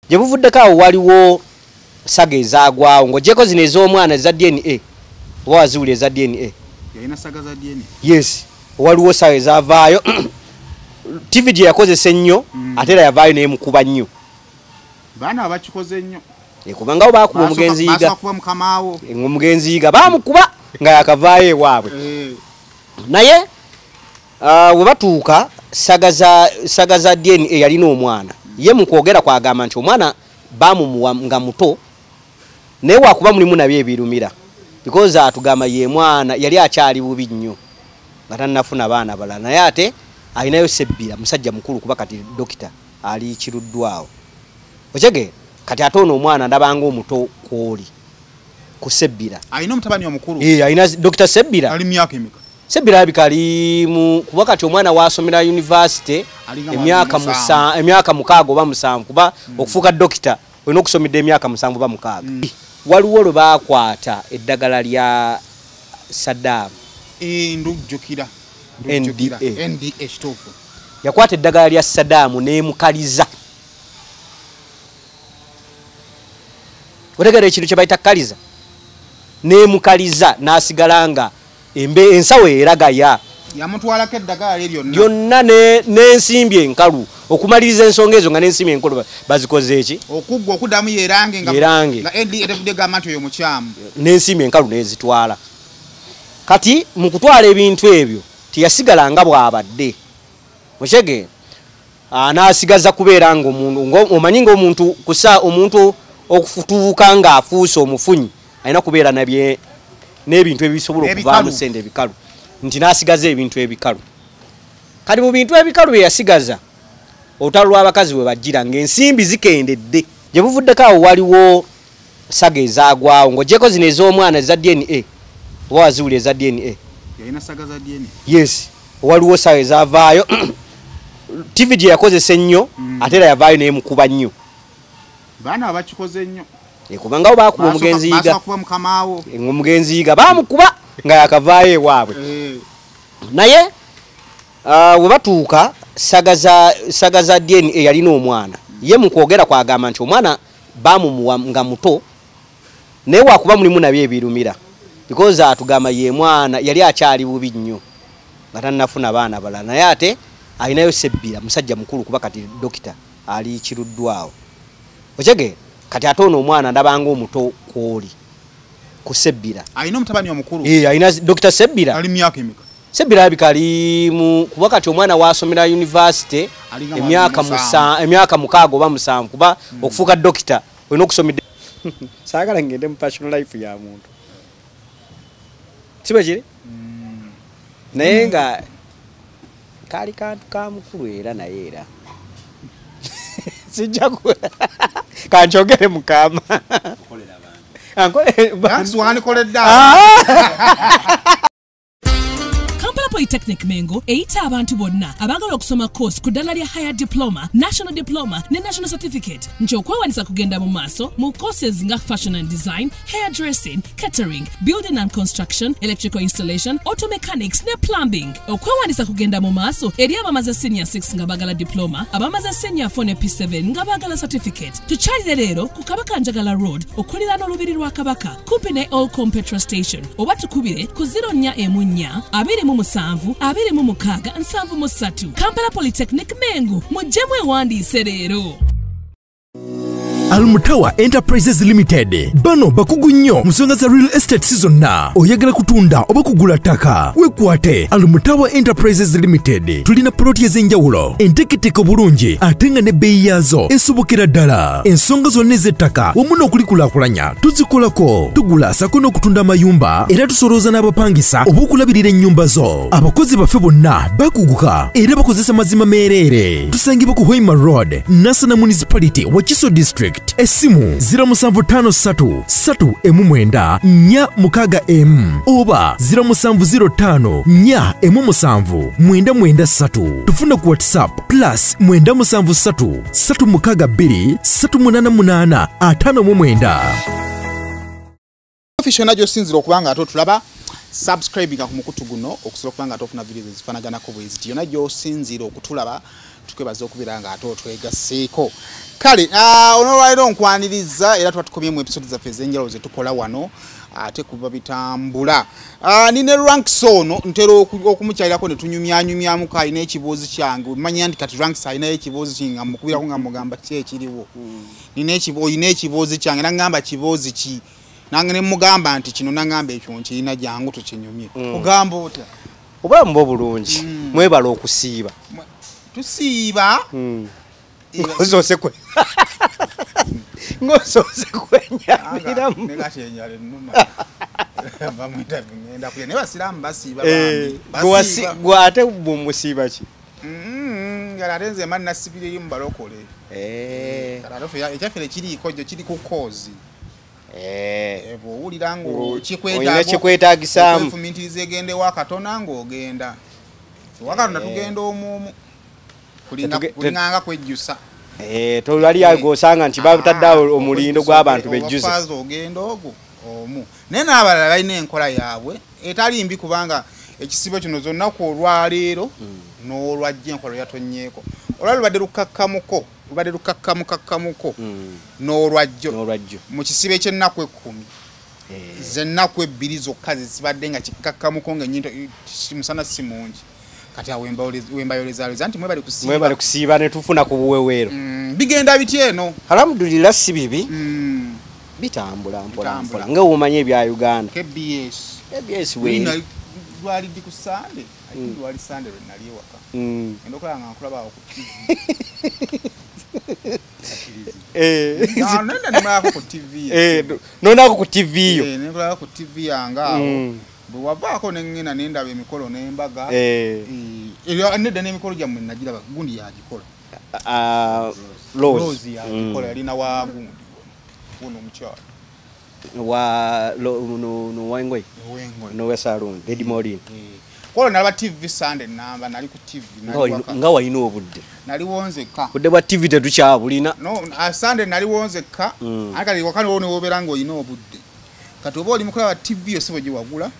Je buvuddeko awo waliwo saga ezaagwawo ng'ogyeko zino ez'omwana eza DNA oba waziwuli eza DNA. Yalina saga za DNA? Yes, waliwo saga ezaavaayo TV gye yakozesa ennyo ate era yavaayo n'emukuba nnyo. Baana abakikoze nnyo. Kubanga baakuba omugenzi yiga. Omugenzi yiga baamukuba nga yakavaayo ewaabwe. Naye we batuuka saga za DNA yalina omwana. Ye mu kwogera kwagamba nti omwana baamumuwa nga muto naye waakuba mulimu nabyo ebirumira. Because atugamba ye mwana yali akyali bubi nnyo nga tannafuna baana balala naye ate alinayo Sebbira musajja mukulu kuba kati dokita ali kiruddwawo. Okege kati ate ono omwana ndabanga omuto kwoli ku Sebbira. Alina omutabani omukulu? Alina Dr. Sebbira. Ali myaka emeka? Sebbira abikali mu kuba kati omwana wasomera university emyaka mukaaga oba musanvu kuba okufuuka dokita olina okusomedde emyaka musanvu oba mukaaga. Waliwo lwe baakwata eddagala lya Saddam. Ndujjukira. NDA kituufu. Yakwata eddagala lya Saddam n'emukaliza. Otegera ekintu kye bayita kaliza. N'emukaliza n'asigala nga ensawo eragaya. Yamutwalako eddagala lye lyonna. Lyonna n'ensimbi enkalu. Okumaliriza ensonga ezo nga n'ensimbi enkulu bazikoze eki? Okuggwa okuddamu yeerange nga NDA etavudde gamba nti oyo mukyamu. N'ensimbi enkalu n'ezitwala. Kati mu kutwala ebintu ebyo teyasigala nga bw'abadde. Mukyege n'asigaza kubeera ng'omuntu omanyi ng'omuntu kusa omuntu okufutuuka ng'afuuse omufunyi alina kubeera n'ebintu ebisobola okuvaamu ssente ebikalu nti n'asigaza ebintu ebikalu. Kati mu bintu ebikalu bye yasigaza olutalo lw'abakazi bwe bajjira ng'ensimbi zikendedde. Gye buvuddeko awo waliwo saga ezaagwawo ng'ogyeko zino ez'omwana eza DNA oba waziwuli eza DNA. Yalina saga za DNA? Yes, waliwo saga ezaavaayo TV gye yakozesa ennyo ate era yavaayo n'emukuba nnyo. Baana abakikoze nnyo. Kubanga baakuba omugenzi yiga. Omugenzi yiga baamukuba nga yakavaayo ewaabwe. Naye we batuuka saga za DNA yalina omwana. Ye mu kwogera kwagamba nti omwana baamumuwa nga muto naye waakuba mulimu nabyo ebirumira. Because atugamba ye mwana yali akyali bubi nnyo nga tannafuna baana balala naye ate alinayo Sebbira musajja mukulu kuba kati dokita ali kiruddwawo. Okege kati ate ono omwana ndabanga omuto kwoli ku Sebbira. Alina omutabani omukulu? Alina Dr. Sebbira. Ali myaka emeka? Sebbira abikali mu kuba kati omwana wasomera university emyaka mukaaga oba musanvu kuba okufuuka dokita olina okusomedde. Saagala ngende mu personal life ya muntu. Siba kiri? Naye nga kaali kantu ka mukulu era naye era. Sijja kanjogere mukama. Kampala Polytechnic Mengo eyita abantu bonna abagala okusoma course ku ddala lya higher diploma, national diploma ne national certificate nti okwewanisa kugenda mu maaso mu courses nga fashion and design, hairdressing, catering, building and construction, electrical installation, auto mechanics ne plumbing. Okwewanisa kugenda mu maaso eri abamaze senior 6 nga bagala diploma, abamaze senior 4 ne P7 nga bagala certificate. Tukyalire leero ku Kabaka Njagala Road okuliraana olubiri lwa Kabaka kumpi ne Olcom Petrol Station oba tukubire ku 0414 246 Kampala Polytechnic Mengo mujjemu ewandiise leero. Almutawa Enterprises Limited bano bakugu nnyo musonga za real estate season na oyagala kutunda oba kugula ttaka wekwate Almutawa Enterprises Limited tulina ploti ez'enjawulo enteketeko bulungi ate nga ne bbeeyi yaazo esobokera ddala ensonga zonna ez'ettaka wamu n'okulikulaakulanya tuzikolako tugula sako n'okutunda amayumba era tusolooza n'abapangisa oba okulabirira ennyumba zo abakozi baffe bonna bakuguka era bakozesa mazima meereere tusangibwa ku Hoima Road Nasana Municipality Wakiso District Esimu 0753 oba 0705 tufuna ku WhatsApp +973 362 388 599. Official najo sinziro kubanga ato tulaba subscribe ku mukutu guno okusobola kubanga atofuna videos ezifanagana ko bweziti yona jo sinziro okutulaba tukwebaza okubira nga ate otwegaseeko kale olwaleero nkwaniriza era twatukomye mu episode zaffe ez'enjawulo ze tukola wano ate kuba bitambula nine ranks ono ntera okumukyalirako ne tunyumyanyumyamuko alina ekibuuzi kyange manya nti kati ranks alinayo ekibuuzi kinga mukubirako nga mugamba ki ekiriwo olina ekibuuzi kyange nagamba kibuuzi ki nange ne mugamba nti kino nagamba ekyo nkirina jangu tukinyumye ogamba otya obulamu bwo bulungi mwebala okusiiba tusiiba ngozose kwe ngozose kwenyamiramu negati enyale nnuma bamwita ngenda kulya ne basiramu basiiba bambi gwate bumusiiba ki ngalatenze mani nasibire mu balokole kalalofe ekyafere kiriiko jo kiri ku kozi ebo owulira ngo kikwetaagisaamu efumintiriza egende wakatona ng'ogenda wakatona tugenda omuomu kulinganga kwejjusa tolwali agosanga nti babutaddeawo omulindo gw'abantu bejjusa ogenda ogwo omu naye n'abalala balina enkola yaabwe etali mbi kubanga ekisibo kino zonnaku olwaleero n'olwajja enkola yatonyeeko olwali lubadde lukakkamukakkamuko n'olwajjo mu kisibo eky'ennaku 10 z'ennaku 2 zokka zibadde nga kikakkamuko ng'ennyinto musana si mungi kati awo wembayolezaleza nti mwebale kusiiba ne tufuna ku buweweero bigenda biti eno alhamdulillah si bibi bitambula mpolampola nga womanye ebya Uganda KBS lwali di ku Sande lwali Sande lwe nali ewaka endokola nga nkulaba awo ku TV nonako ku TV yo nenkulaba ku TV yange awo bwe wavaako nengena nendaba emikolo n'embaga nedda n'emikolo gyammwe nagiraba gundi yagikola Rose yagikola yalina wa gundi wono omukyala Wangwe no Salon Lady Morin kola nalaba TV Sunday namba nali ku TV nga walina obudde nali wonzeka budde bwa TV tetukyabulina no Sunday nali wonzeka akali wakani wone wobera ngo ino obudde kati oba oli mukola wa TV yo sebo giwagula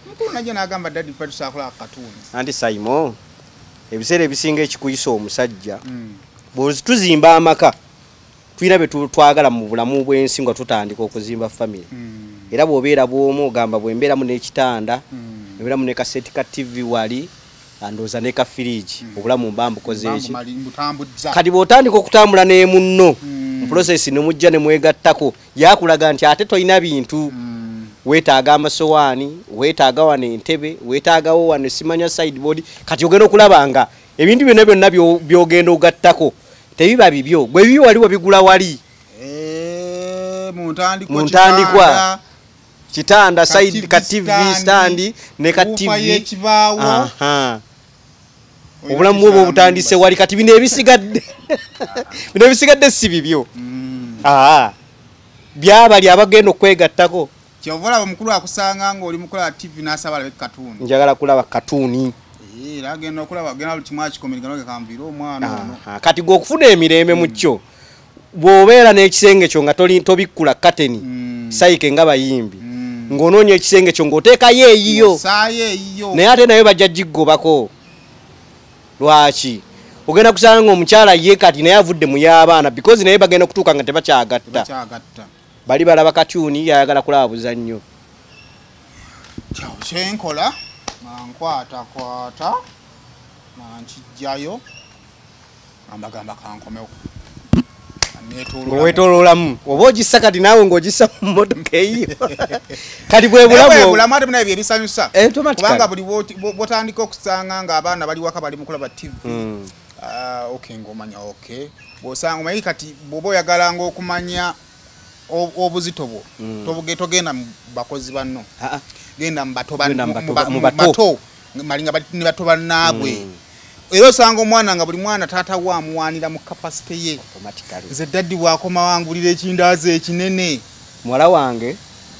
mukulu najja nagamba daddy patu sakola katuni anti Saimo ebiseera ebisinga ekikuyisa omusajja bozi tuzimba amaka twina betu twagala mu bulamu bw'ensi nga tutandika okuzimba family era bw'obeera bw'omu ogamba bw'embeera mu n'ekitanda embeera mu ne kaseti ka TV wali andoza ne ka fridge obulamu mbambu kozeeki kati bw'otandika okutambula ne munno mu process ne mujja ne mwegattako yakulaga nti ate toyina bintu weetaaga amasowaani weetaaga wano entebe weetaagawo wano simanya sideboard kati ogenda okulabanga ebintu byonna byogenda ogattako tebiba bibyo bwe bibyo wali wabigula wali muntandikwa kitanda side ka TV stand ne ka TV obulamu bwo obutandise wali kati bino ebisigadde si bibyo byabali abagenda okwegattako kyovola omukulu akusanga nga oli mukola TV n'asaba alabe katuni njagala kulaba katuni agenda okulaba agenda kimwa kikomerigano kamvira omwana ono kati gwe okufuna emirembe mu kyo bw'obeera n'ekisenge kyo nga tobikkula kateni sayike nga bayimbi ng'onoonya ekisenge kyo ng'oteekayo eyiyo naye ate nayo bajja giggobako lwaki ogenda kusanga ng'omukyala ye kati naye avudde mu y'abaana because naye bagenda kutuuka nga tebakyagatta bali balaba katuni yayagala kulaba buzannyo kyenkola nkwata nankijjayo ambagamba kankomewo wetoloolamu oba ogissa kati naawe ng'ogissa mu mmotoka eyo kati bwebulamu ate munaye byebisanyusa kubanga buli bwotandika okusanga ng'abaana bali waka bali mukulaba TV ng'omanya bwosanga omanyi kati bw'oba oyagalanga okumanya obuzito bwo togenda mu bakozi banno genda mu bato malinga ne bato bannaabwe era osanga omwana nga buli mwana taata we amuwaanira mu kapasite ye nze daddi bwakoma wangulira ekindaazi ekinene muwala wange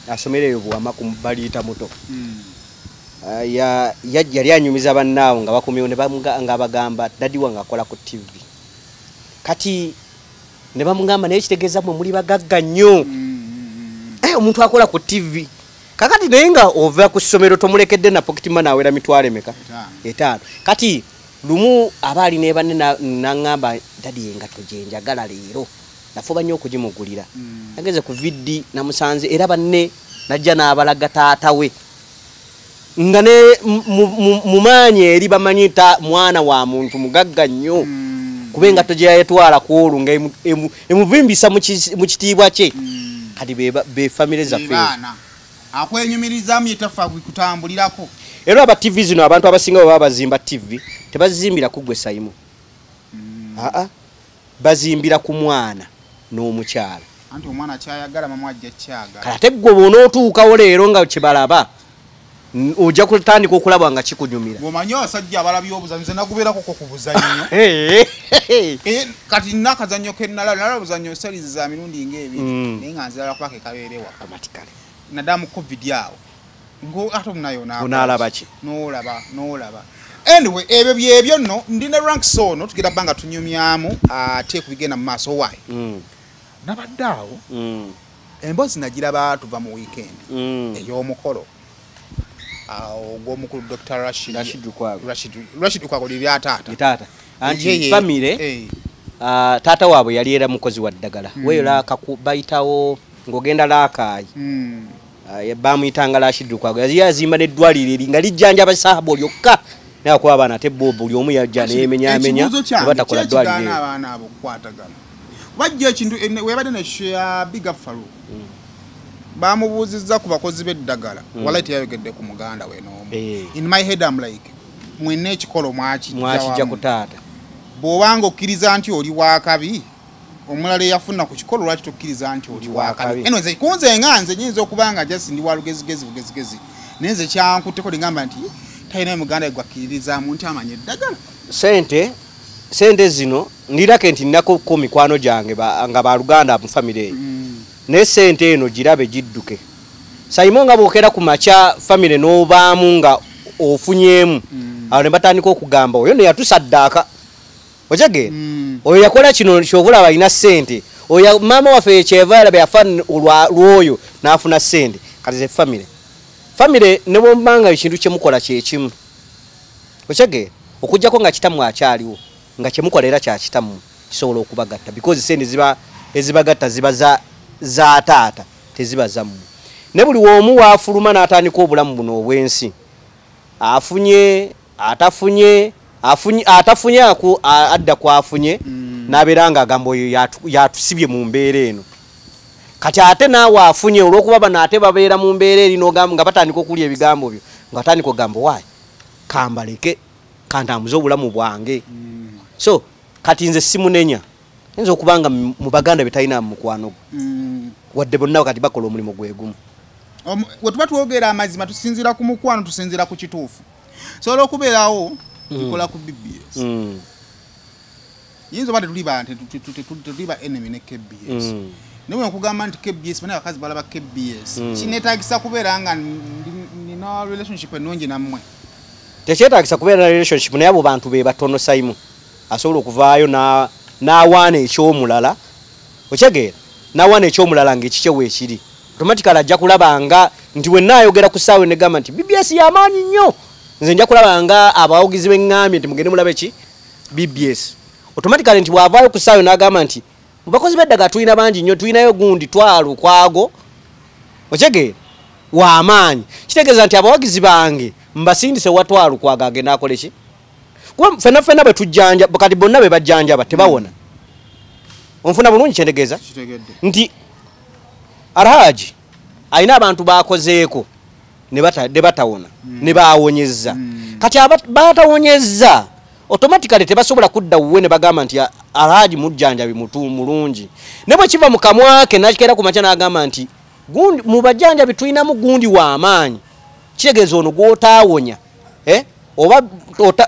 asomereyo buwama ku baliita muto yali anyumiza bannaawo nga bakomyewo nga bagamba daddi wange akola ku TV kati ne bamugamba naye kitegeeza mwe muli bagagga nnyo omuntu akola ku TV kakati naye nga ova ku ssomero tomulekedde na pocket money awera mitwalo emeka 5 kati lumu abaali ne banne nangamba dadi engatto gye njagala leero nafuba nnyo okugimugulira nageze ku viddi namusanze era banne najja n'abalaga taata we nga ne mumaanyi eri bamanyita mwana wa muntu mugagga nnyo kuba engatto gye yayetwala ku olwo nga emuvimbisa mu kitiibwa kye kati be famire zaffe akwenyumirizamu yetafa kutambulirako era aba TV zino abantu abasinga baba bazimba TV tebazimbira kugwe Saimo bazimbira ku mwana n'omukyala anti omwana kyayagala mama ajja kyaga kate gwe bonootuukawo leero nga kibalaba ojja kutandika okulaba nga kikunyumira omanyi abasajja abalabye obuzanyo nze nagubeerako ko ku buzannyo kati nakazannyo kenalaba obuzannyo series za mirundi ng'ebiri naye nga nzirala kubaka ekabeerewa automatically nadamu covid awo ngo ate munayo onaalaba ki n'olaba anyway ebyo byebyo nno ndina ranks ono tugenda banga tunyumyamu ate kubigenda mu maaso waayi nabadde awo emboozi nagiraba tuva mu weekend ey'omukolo ogw'omukulu Dr. Rashid Lukwago lya taata anti famire taata waabwe yali era mukozi wa ddagala weyo laaka bayitawo ng'ogenda laakaayi bamuyitanga Rashid Lukwago yali yazimba n'eddwaliro eri nga lijjanjaba saabu lyokka naye kuba abaana ate bo buli omu yajja neyemenyamenya batakola ddwaliro abaana abo kukwatagana bajja ekintu webadde neshoya Big Afro bamubuuzizza ku bakozi b'eddagala wala teyayogedde ku muganda we n'omu in my head I'm like mwene ekikolo mwakijja ku taata bw'obanga okkiriza nti oli wakabi omulala eyafuna ku kikolo lwaki tokkiriza nti oli wakabi eno nze kunze nga nze nyinza okubanga just ndi wa lugezigezi naye nze kyankutteko ligamba nti talina muganda gwakkiririzaamu nti amanya eddagala sente zino ndirake nti nnako mikwano gyange nga baluganda mu famire eyo ne sente eno girabe gidduke Saimo nga bwokera ku macha famire n'obaamu nga ofunyemu awo ne batandika okugamba oyo ne yatusaddaaka ojage oyo yakola kino kyobulaba alina sente oyo mama waffe Kyeva yalabe yafa lwoyo n'afuna sente kati ze famire ne bombanga ekintu kyemukola kyekimu ojage okujjako nga kitamu akyaliwo nga kyemukola era kya kitamu kisobola okubagatta because sente ezibagatta ziba za taata teziba zammwe ne buli omu waafuluma n'atandika obulamu buno obwensi afunye adda kwafunye n'abeera nga agamba oyo yatusibye mu mbeera eno kati ate naawe afunye olw'okuba bano ate babeera mu mbeera eri nga batandika okulya ebigambo byo nga batandika okugamba waayi kambaleke kantambuze obulamu bwange so kati nze simunenya nze okubanga mu baganda betalina mukwano wadde bonna kati bakola omulimu gwegumu we tuba twogera amazima tusinzira ku mukwano tusinzira ku kituufu sobola okubeerawo tukola ku BBS yinza obadde tuli ba enemy ne KBS naye nkugamba nti KBS bana bakazi balaba KBS kinetagisa kubeera nga nina relationship ennungi nammwe tekyetagisa kubeera na relationship naye abo bantu be batono Saimo asobola okuvaayo n'awaana ekyomulala okyegeera n'awaana ekyomulala ng'ekikye weekiri automatically ajja kulabanga nti we naayogera ku ssaawa negamba nti BBS y'amaanyi nnyo nze nja kulabanga abawagizi b'eŋŋambye nti mugende mulabe ki BBS automatically nti bw'avaayo ku ssaawa n'agamba nti mu bakozi b'eddagala tulina bangi nnyo tulinayo gundi twalo kwago okyegeera w'amaanyi kitegeeza nti abawagizi bange mbasindise watwalo kwago agenda akole ki kuba ffenna bwe tujjanja kati bonna be bajjanjaba tebawona onfuna bulungi kyentegeeza nti Alhaji alina abantu bakozeeko ne batawona ne baawonyezza kati batawonyezza automatically tebasobola kudda wuwe ne bagamba nti Alhaji mujjanjabi mulungi ne bwe kiva mu kamwake nakikeera ku makya n'agamba nti mu bajjanjabi tulinamu gundi w'amaanyi kitegeeza ono gw'otaawonya oba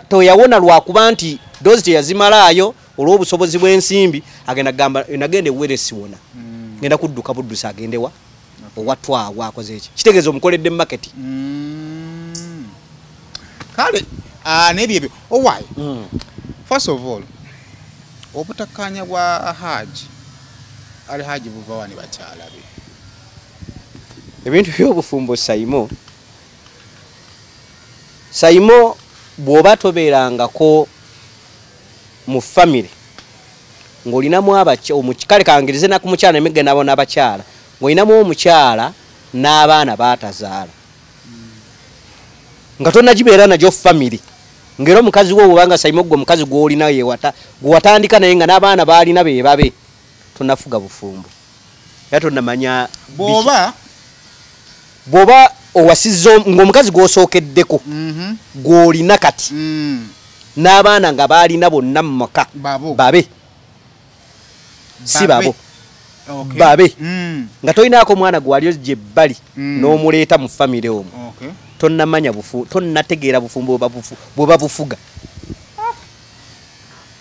toyawona lwakuba nti dozi teyazimalaayo olw'obusobozi bw'ensimbi nagenda ewere siwona ngenda kudduka buddusa agendewa owatwawo akoze eki kitegeeza omukoledde market kale n'ebyebyo owaayi first of all obutakkaanya bwa Alhaji buva wani bakyalabe ebintu by'obufumbo Saimo bw'oba tobeerangako mu family ng'olinamu omukale kangirize na ku mukyala emege nabo n'abakyala ng'olinamu omukyala n'abaana baatazaala nga tonnagibeera nagyo family ngero omukazi wo obanga sayimoggo omukazi gw'olina gwewatandika naye nga n'abaana baalina be babe tonnafuga bufumbo era tonnamanya bw'oba owasizza ng'omukazi gw'osookeddeko gw'olina kati n'abaana nga baalina bonna mu maka babe si babo babe nga tolinaako omwana gwe wali ojja ebbali n'omuleeta mu famire omwo tonnamanya tonnategeera bufumbo bw'oba bufuga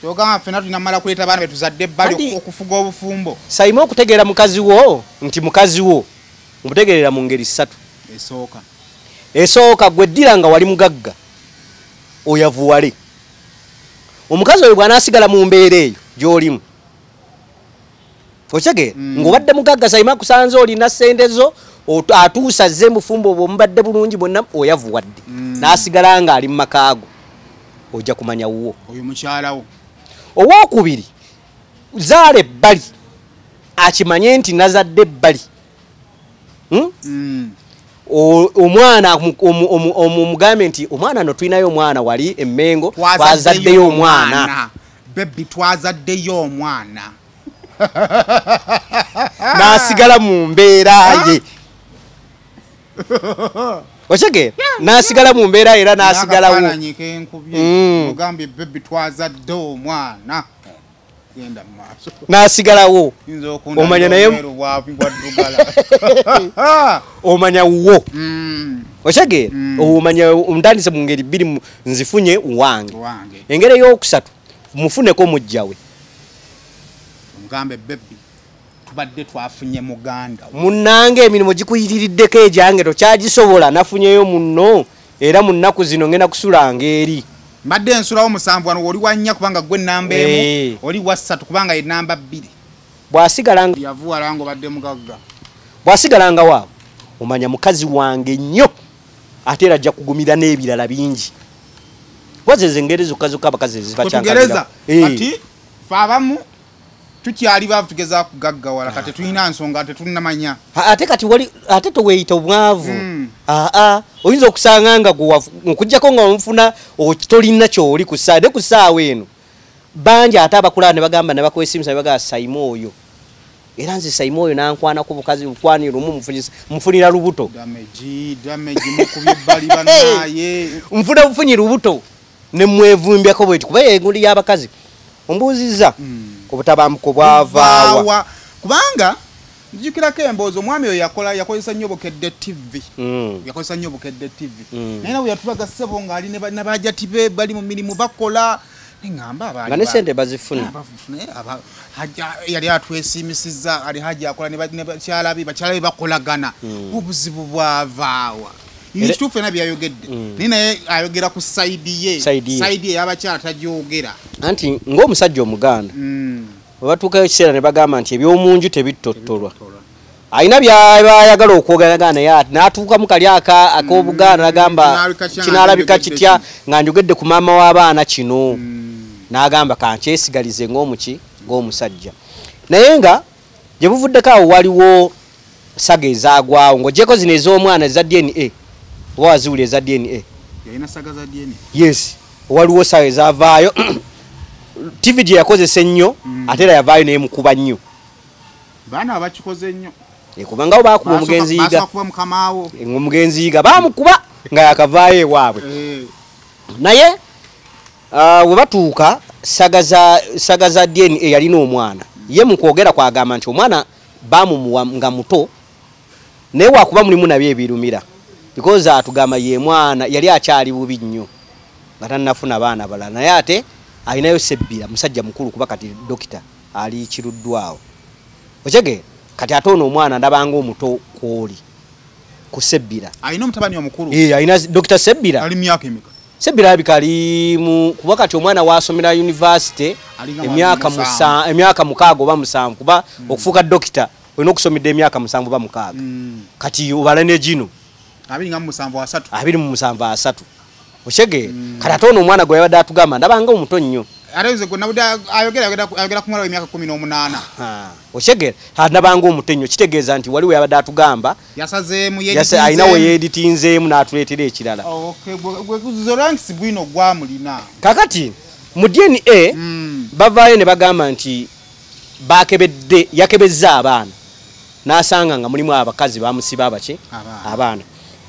kyogamba ffenna tunamala kuleeta abaana betuzadde ebbali okufuga obufumbo sayima okutegeera mukazi wo nti mukazi wo omutegeerera mu ngeri 3 esooka gwe ddira nga wali mugagga oyavuwale omukazi oyo bw'anaasigala mu mbeera eyo gy'olimu okyegera ng'obadde mugagga sayima kusanze olina ssente zo atuusa zze mufumbo obwo omubadde bulungi bonna oyavuwadde n'asigala nga ali mu makaago ojja kumanya wuwo oyo mukyalawo owookubiri zaala ebbali akimanye nti nazadde ebbali omwana omugambe nti omwana no tulinayo omwana wali emmengo twazaddeyo omwana bebi twazaddeyo omwana n'asigala mu mbeera ye okyegera n'asigala mu mbeera era n'asigalawo ogambye bebi twazadde omwana genda maaso n'asigalawo omanya naye omanya wo okyegera omanya omutandise mu ngeri 2 nzifunye wange engeri ey'okusatu mufuneko mujjawe omugambe bebi tubadde twafunye muganda munnange emirimu gikuyitiriddeko egyange tokyagisobola nafunyeyo munno era mu nnaku zino ngenda kusulanga eri mbadde ensulawo 7 wano oli wannya kubanga gwe namba emu oli wa 3 kubanga ye namba 2 bw'asigalanga yavuwala ng'obadde mugagga bw'asigalanga waawe omanya mukazi wange nnyo ate era ajja kugumira n'ebirala bingi wazeze engeri zokka zokka abakazi ezibakyankalira kati fe abamu tukyali baavu tugeza kugaggawala kati tulina nsonga tetunnamanya ate kati wali ate toweeyita obwavu oyinza okusanga nga okujjako nga omufuna tolina kyoli ku ssaawa ne ku ssaawa eno bangi ate abakulaa ne bagamba ne bakwesimusa ne bagamba sayima oyo era nze sayima oyo nankwanako bukazi bukwani lumu mufunira lubuto dameji mukubye ebbali banaye nfuna bufunyi lubuto ne mwevumbyako bweti kuba enguli y'abakazi ombuuzizza obutabambuko bwavaawa kubanga njukirako emboozi omwami oyo yakozesa nnyo Bukedde TV yakozesa nnyo Bukedde TV naye nawe yatulaga ssebo ng'ali ne bajati be bali mu mirimu bakola neŋŋamba nga ne sente bazifuna yali atwesiimisizza ali hajja akola ne bakyala be bakolagana obuzibu bwavaawa kituufu ena byayogedde naye naye ayogera ku sayidi ye ey'abakyala tagyogera anti ng'omusajja omuganda bwe batuukayo ekiseera ne bagamba nti ebyomunju tebittottolwa alina byayagala okwogeragana naye n'atuukamu kali ak'obuganda n'agamba kinaalabika kitya nga njogedde ku maama w'abaana kino n'agamba kankyesigalize ng'omusajja naye nga gye buvuddeko awo waliwo saga ezaagwawo ng'ogyeko zino ez'omwana eza DNA oba waziwula eza DNA yalina saga za DNA yes waliwo saga ezaavaayo TV gye yakozesa ennyo ate era yavaayo naye mukuba nnyo baana abakikoze nnyo kubanga baakuba omugenzi yiga baamukuba nga yakavaayo ewaabwe naye we batuuka saga za DNA yalina omwana ye mu kwogera kwagamba nti omwana baamumuwa nga muto naye waakuba mulimu nabyo ebirumira because atugamba ye mwana yali akyali bubi nnyo nga tannafuna baana balala naye ate alinayo sebbira musajja mukulu kuba kati dokita ali kiruddwawo okyege kati ate ono omwana ndabanga omuto kwoli ku sebbira alina omutabani omukulu alina dokita sebbira ali myaka emeka sebbira alabika ali kuba kati omwana wasomera university emyaka 6 oba 7 kuba okufuuka dokita olina okusomedde emyaka 7 oba 6 kati obala ne gino 27 okyege kati ate ono omwana gwe yabadde atugamba ndabanga omuto nnyo Arenze gonna buda ayogera kumala emyaka 18. Oshegera nabanga omutenyo kitegeeza nti waliwo yabadde atugamba yasazeemu yase ayinawo yeeditinzeemu n'atuleetera ekirala. Okay, gwe Zoranks bwino gwamulina. Kakati mu DNA bavaayo ne bagamba nti yakebezza abaana n'asanga nga mulimu abakazi bamusiba abaki abaana.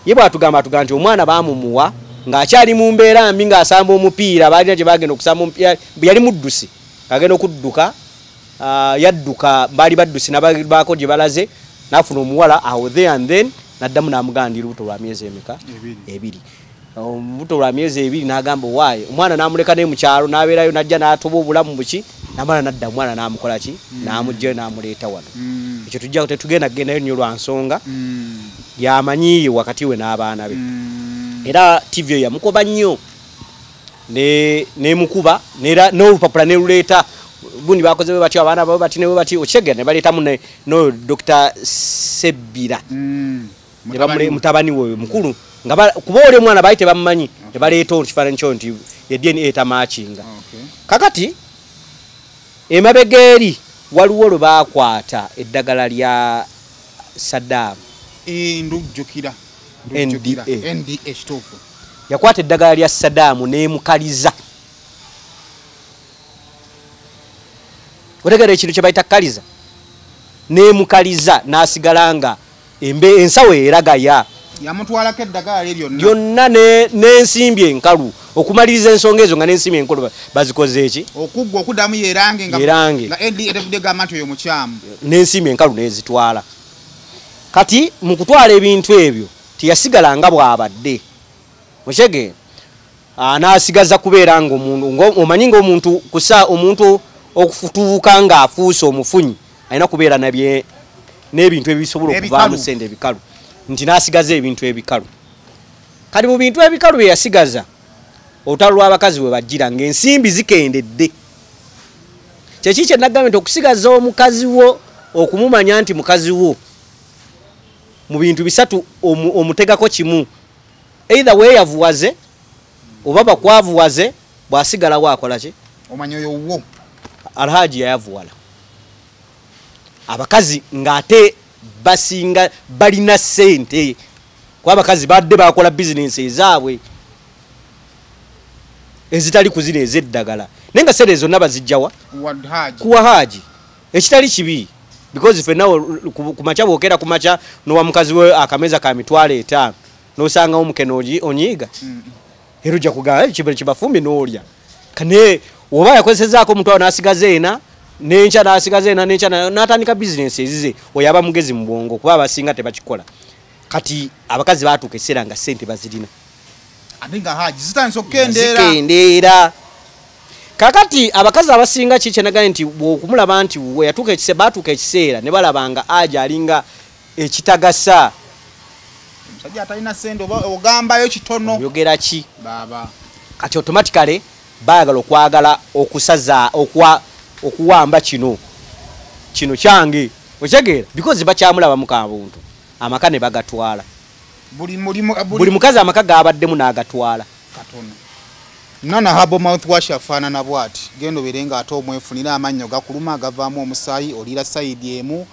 Ye bwatugamba nti omwana baamumuwa ng'akyali mu mbeera mbi ng'asamba omupiira balina gye bagenda okusamba omupiira yali muddusi agenda okudduka yadduka baali baddusi nabaako gye balaze n'afuna omuwala awo there and then n'addamu n'amugandira olubuto lwa myezi emeka 2 olubuto lwa myezi 2 n'agamba waaye omwana n'amuleka ne mu kyalo n'abeerayo n'ajja n'atoba obulamu buki n'amala n'adda omwana n'amukola ki n'amugjayo n'amuleeta wano ekyo tujja tetugenda kugendayo nnyo lwa nsonga yamanyiye wakati we n'abaana be era TV yamukoba nnyo nemukuba n'olupapula neruleeta bundi bakoze bwe batyo abaana babo bati ne bati okigenda ne baleetamu no Dr. Sebira mutabani we mukulu nga kuba oli omwana baayite bamumanyi ne baleeta ekifaananyi kyo nti DNA etamakinga. Kakati emabega eri waliwo lwe baakwata eddagala lya Saddam ndujjukira NDA kituufu yakwata eddagala lya Saddam n'emukaliza. Otegera ekintu kye bayita kaliza n'emukaliza n'asigala nga ensawo eragaya yamutwalako eddagala lyonna n'ensimbi enkalu okumaliriza ensonga ezo nga n'ensimbi enkulu bazikoze eki okuggwa okuddamu yerange nga NDA etevudde gamba nti oyo mukyamu n'ensimbi enkalu n'ezitwala. Kati mu kutwala ebintu ebyo teyasigala nga bw'abadde mukyege n'asigaza kubeera nga omuntu omanyi ng'omuntu kusa omuntu okufutuuka ng'afuuse omufunyi alina kubeera n'ebintu ebisobola okuvaamu ssente ebikalu nti n'asigaza ebintu ebikalu. Kati mu bintu ebikalu bye yasigaza olutalo lw'abakazi bwe bajjira ng'ensimbi zikendedde. Kyeki kye nagambye nti okusigaza omukazi wo okumumanya nti mukazi wo mu bintu bisatu omutegako kimu either weeyavuwaze oba bakwavuwaze bw'asigalawo akola ki omanya oyo wo Alhaji yayavuwala abakazi ng'ate basinga balina ssente kuba abakazi badde bakola bizinensi ezaabwe ezitali kuzina ez'eddagala naye nga sente zonna bazijjawa kuwa Haji ekitali kibi because fenna kumacha bwokera kumacha nowa mukazi we akameza ka mitwalo 5 nosanga omukene onyiga erujja kugaba kibere kibafumbi n'olya kane oba yakozezaako omuntu awo n'asigaza ena n'enkya n'asigaza ena n'enkya n'atandika bizinensi ezize oyo aba mugezi mu bwongo kuba abasinga tebakikola. Kati abakazi baatuuka ekiseera nga ssente bazirina ate nga Haji zitandise okukendeera zikendeera. Kakati abakazi abasinga kikyenagane nti bw'okumulaba nti we baatuuka ekiseera ne balabanga Haji alinga ekitagasa omusajja atalina ssente ogambayo kitono oyogera ki baba. Kati automatically baagala okwagala okusaza okuwamba kino kyange okitegeera because bakyamulaba mukabuntu amaka ne bagatwala buli mukazi amaka gabaddemu n'agatwala katono. Nana habo mouthwash afaanana bwati gendo berenga ate omwefunira amannyo gakuluma agavaamu omusaayi olira sayidi emu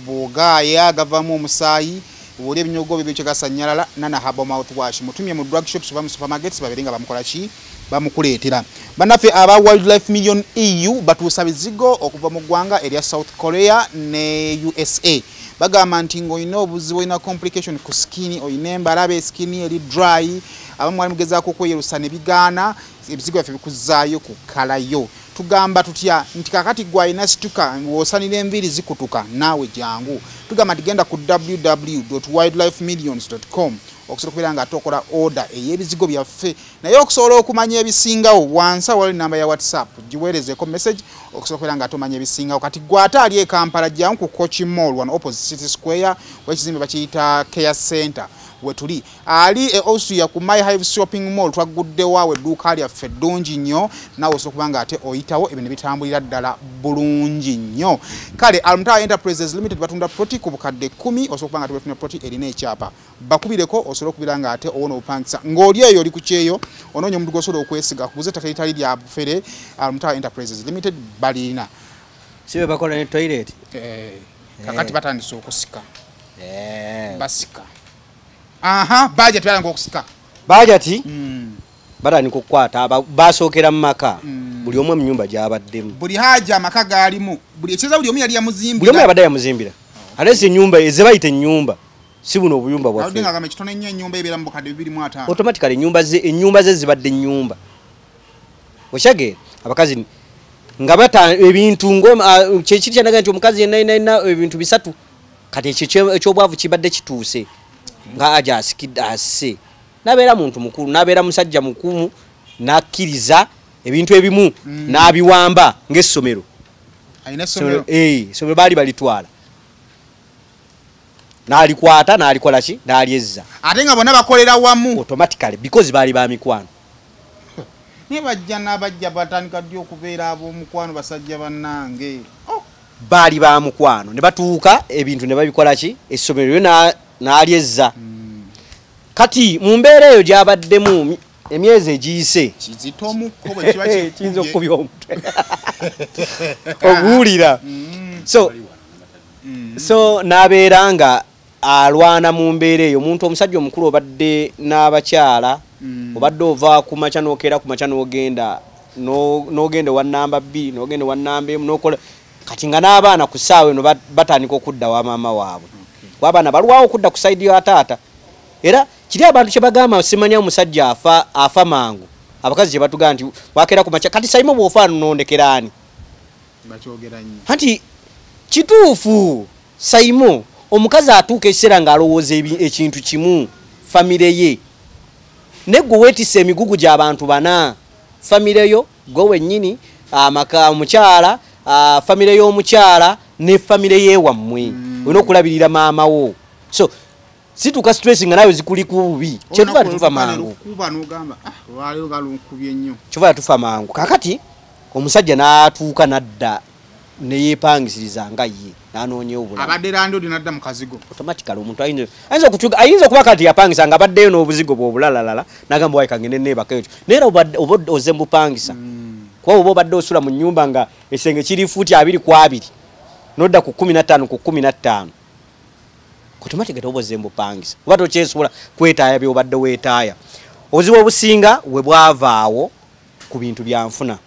bwogaya agavaamu omusaayi wole ebinyogo bibyo kyegasanyalala Nana habo mouthwash mutumye mu drug shops oba mu supermarkets baberenga bamukola ki bamukuleetera. Bannaffe aba Wildlife Million EU batuusa bizigo okuva mu ggwanga erya South Korea ne USA bagamba nti ng'olina obuzibu olina complication ku skin olina embalabe skin eri dry abamu mwali mugezaako okweyerusa ne bigaana ebizigo byaffe bikuzzaayo ku kalayo. Tugamba tutya nti kakati gwalina situka w'osanira enviiri zikutuka naawe jangu tugamba nti genda ku www.wildlifemillions.com okusobola okubeera nga ate okola order ey'ebizigo byaffe naye okusobola okumanya ebisingawo wansi wali namba ya WhatsApp giweerezeeko message okusobola nga atomanya ebisingawo kati gwata ali e Kampala jjamu ku Kochi Mall one opposite City Square wekizimbe bakiyita Care Center wetuli ali e Austria ku My Hive Shopping Mall twagudde waawe edduuka lyaffe ddungi nnyo nawe osobola nga ate oyitawo ebintu bitambulira ddala bulungi nnyo kale Almutawa Enterprises Limited batunda proti ku bukadde 10 osobola nga tubafuna proti erina ekyapa bakubireko osobola okubira nga ate owona opangisa ng'oli eyo oli ku kyeyo onoonya omuntu gw'osobola okwesiga kuguza ettaka eritali lya bufere Almutawa Enterprises Limited balina sibe bakola ne toilet kakati batandise okusika basika aha budget yalanga okusika budget batani kukwata basookera mu maka buli omwe mu nyumba gyabaddemu buli haja amaka gaalimu buli ekiza buli omu yali yamuzimbira buli omwe yabadde yamuzimbira alese ennyumba ezebayita ennyumba si buno obuyumba bwaffe awudinga kama kitone nnyo ennyumba ebeera mu bukadde 2.5 automatically ennyumba ze zibadde ennyumba okyage abakazi nga bata ebintu kyekiri kyanaga nti omukazi yenna ebintu bisatu kati ekyobwavu kibadde kituuse nga aja asikidde ase nabeera muntu mukulu nabeera musajja mukulu nakkiriza ebintu ebimu n'abiwamba ng'essomero essomero baali balitwala n'alikwata n'alikola ki n'alyezza ate nga bonna bakolera wamu automatically because baali ba mikwano ne bajja n'abajja batandika ddi okubeera ab'omukwano basajja bannange baali ba mukwano ne batuuka ebintu ne babikola ki essomero lyo n'alyezza kati mu mbeera eyo gy'abaddemu emyezi egiyise kizitomuko bwe kiba kiyinza okukubya omutwe oguwulira so n'abeera nga alwana mu mbeera eyo omuntu omusajja omukulu obadde n'abakyala obadde ova ku makya n'okeera ku makya n'ogenda wa namba 2 n'ogenda wa namba 1 n'okola kati nga n'abaana ku ssaawa eno batandika okudda wa maama waabwe abaana balwawo okudda ku sayidi ya taata era kiri abantu kye bagamba simanya omusajja afa mangu abakazi kye batugamba nti wakeera ku makya kati sayimo bw'ofa nondekeraani anti kituufu sayimo omukazi atuuka ekiseera ng'alowooza ekintu kimu famire ye ne gwe weetisse emigugu gy'abantu bana famire yo gwe wennyini amaka omukyala famire y'omukyala ne famire yewammwe olina okulabirira maama wo so situka stress nga nawe zikuli kubi kyetuva tufa mangu kiva tufa mangu kakati omusajja n'atuuka nadda neyeepangisiriza nga ye n'anoonyewo obulamu abadde landi odi nadda mu kazigo automatically omuntu ayinza okuba kati yapangisa nga abaddeyo n'obuzigo bw'obulalalala n'agamba wayi kangende neebakayo ekyo naye era oba oze mbupangisa kuba oba obadde osula mu nnyumba nga ekisenge kiri fuuti 2 ku 2 nodda ku 15 ku 15 automatically oba oze mbupangisa oba tokyesobola kwetaaya by'obadde weetaaya obuzibu obusinga we bwavaawo ku bintu byanfuna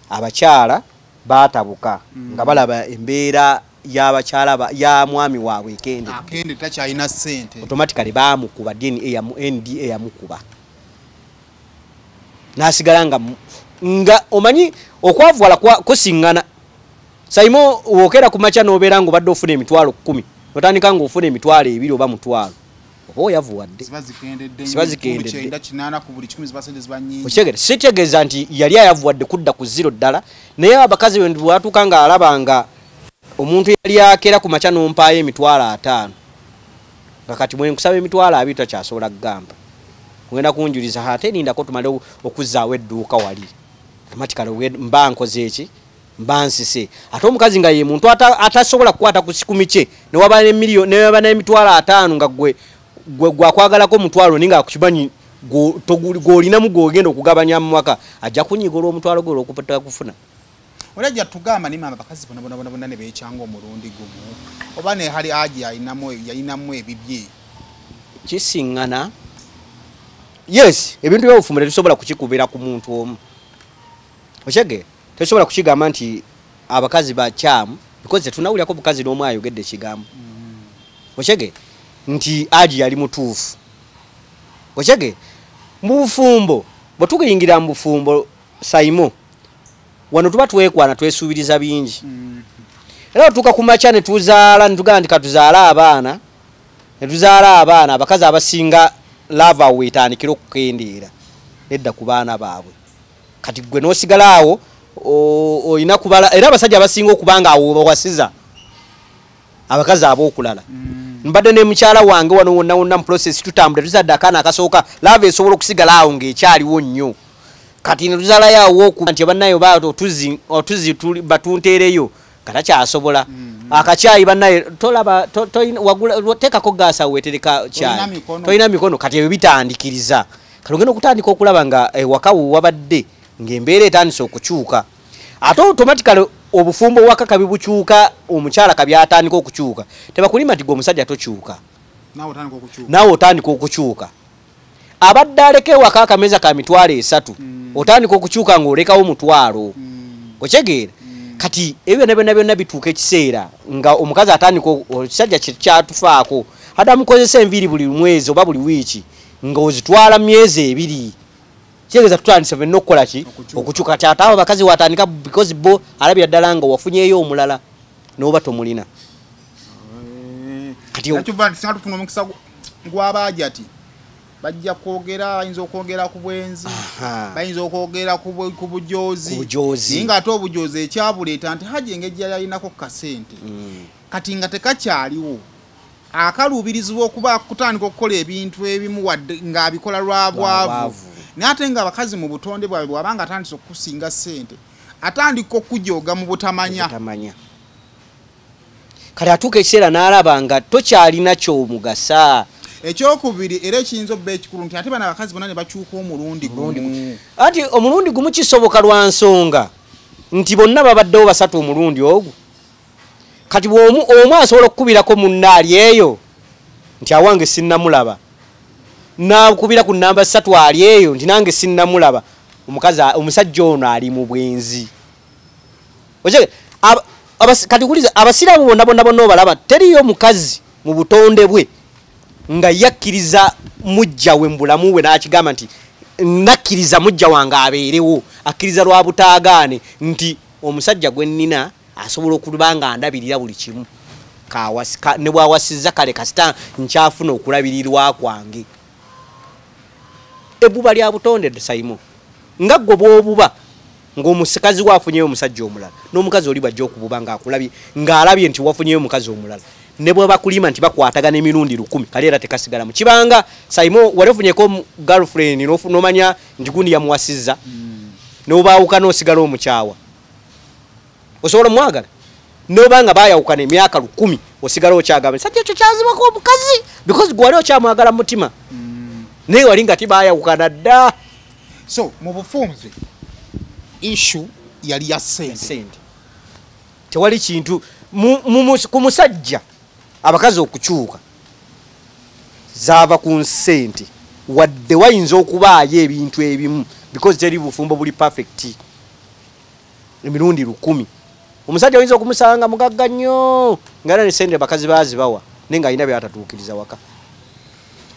abakyala baatabuka nga balaba embeera y'abakyala ya mwami waabwe akende takyalina ssente automatically baamukuba NDA yamukuba n'asigala nga omanyi okwavuwala kusiŋŋana sayimo wookera ku makya n'obeera ng'obadde ofuna emitwalo 10 otandika ng'ofuna emitwalo 2 oba mutwalo oba oyavuwadde siba zikendedde sikitegeeza nti yali ayavuwadde kudda ku 0 ddala naye abakazi bwe bwatuuka nga alaba nga omuntu yali akeera ku makya n'ompaayo emitwalo 5 nga kati mwe nkusaba emitwalo 2 takyasobola kugamba ngenda kunjuliza ate nindako tumale okuzzaawo edduuka wali automatically mba nkoze eki mba nsise ate omukazi nga ye muntu atasobola kukwata ku sikumi kye ne waba n'emitwalo 5 nga gwakwagalako omutwalo ninga akukimanyi gw'olinamu gw'ogenda okugabanya mu mwaka ajja kunyigola omutwalo gwe olw'okupata kufuna olajja tugamba ni mama bakazi bonna ne beekyanga omulundi gumu oba ne hali aji yayinamu ebibye kisiŋŋana yes ebintu by'obufumbo tetusobola kukikubira ku muntu omu okyege tetusobola kukigamba nti abakazi bakyamu because tetunawulyako bukazi n'omu ayogedde ekigambo okyege nti aji yali mutuufu okyege mu bufumbo bwe tugiyingira mu bufumbo sayimo wano tuba twekwana twesuubiriza bingi era otuuka ku makya ne tuzaala ne tugamba nti katuzaale abaana ne tuzaala abaana abakazi abasinga lava weetandikira okukendeera nedda ku baana baabwe kati gwe n'osigala awo oyina kubala era abasajja abasinga okubanga awo bawasiza abakazi ab'okulala mbadde ne mukyala wange wano wonna mu process tutambula tuzadde akaana akasooka lava esobola okusigala awo ng'ekyaliwo nnyo kati ne tuzalayo awo nti bannayo otuzi batunteereyo katakyasobola akacyayi bannaye tolaba teekako gaasa weetereka kyayi tolina mikono kati ebyo bitandikiriza kati ogenda okutandika okulaba nga ewaka wabadde ng'embeera etandise okukyuka ate automatically obufumbo waka kabi bukyuka omukyala kabi atandika okukyuka tebakulima nti gwe omusajja tokyuka naawe otandika okukyuka abadde aleka ewaka akameza ka mitwalo 3 otandika okukyuka ng'olekawo mutwalo okyegeera kati ebyo byonna bituuka ekiseera nga omukazi atandika ekisajja kyatufaako adamukozesa enviiri buli mwezi oba buli wiiki ng'ozitwala myezi 2 kyegeza tutandise fenna okukola ki okukyuka kati ate abo bakazi watandika because bo alabira ddala nga wafunyeeyo omulala n'oba tomulina kati singa tufuna omukisa gw'abaaja ati bajja kwogera ayinza okwogera ku bwenzi bayinza okwogera ku bujoozi naye ng'ate obujoozi ekyabuleeta nti haji engejja yalinako kasente kati nga tekakyaliwo akaluubirizibwa okuba kutandika okukola ebintu ebimu wadde ng'abikola lwa bwavu naye ate nga abakazi mu butonde bwabwe bw'abanga atandise okukusinga ssente atandika okujooga mu butamanya kale atuuka ekiseera n'alaba nga tokyalina ky'omugasa ekyokubiri era ekiyinza obba ekikulu nti ate bana abakazi bonna ne bakyuka omulundi gumu anti omulundi gumu kisoboka lwa nsonga nti bonna babaddewo 3 omulundi ogwo kati omu asobola okukubirako munnaali eyo nti awange sinnamulaba nakubira ku namba 3 ali eyo nti nange sinnamulaba omusajja ono ali mu bwenzi kati kuliza abasiraamu bonna obalaba teriyo mukazi mu butonde bwe nga yakkiriza mujja we mbulamu we n'akigamba nti nakkiriza mujja wange abeerewo akkiriza lwa butaagaane nti omusajja gwe nnina asobola okuba nga ndabirira buli kimu ne bwawasizza kale kasita nkyafuna okulabirirwa kwange ebuba lya butonde Saimo nga gwe bw'obuba ng'omusikazi waafunyeyo omusajja omulala n'omukazi oli bwajja okububa ng'alabye nti wafunyeyo omukazi omulala ne bwe bakulima nti bakwatagana emirundi 10 kale era tekasigala mu kibanga Saimo walefunyeko girlfriend n'omanya nti gundi yamuwasizza n'obaawuka n'osigala omukyawa osobola mwagala n'obanga baayawukana emyaka 10 osigala okyagamba sajja ekyo kyazibako omukazi because gwe wali okyamwagala mu mutima naye wali nga tibaayawukana dda so mu bufunze issue yali ya ssente tewali kintu ku musajja abakazi okukyuka zaava ku ssente wadde wayinza okubaayo ebintu ebimu because teri bufumbo buli perfect emirundi 10 omusajja wayinza okumusanga mugagga nnyo ngana ne ssente bakazi baazibawa naye nga alina byatatuukiriza waka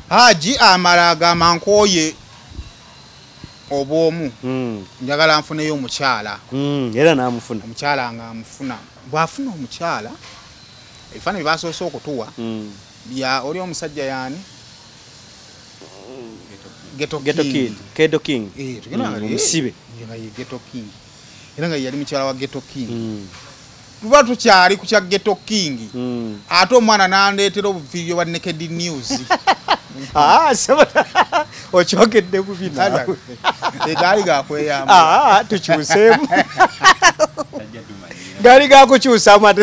Haji amala agamba nkooye obwomu njagala nfuneyo omukyala era n'amufuna omukyala nga amufuna bw'afuna omukyala ebifaananyi byasoose okutuwa oli omusajja yaani Ghetto King omusibe Ghetto King era nga yali mukyala wa Ghetto King tuba tukyali ku kya Ghetto King ate omwana n'andeetera obuvidiyo bwa Naked News okyogedde bubi naawe gaali gakweyamba tukyuseemu gaali gakukyusaamu ate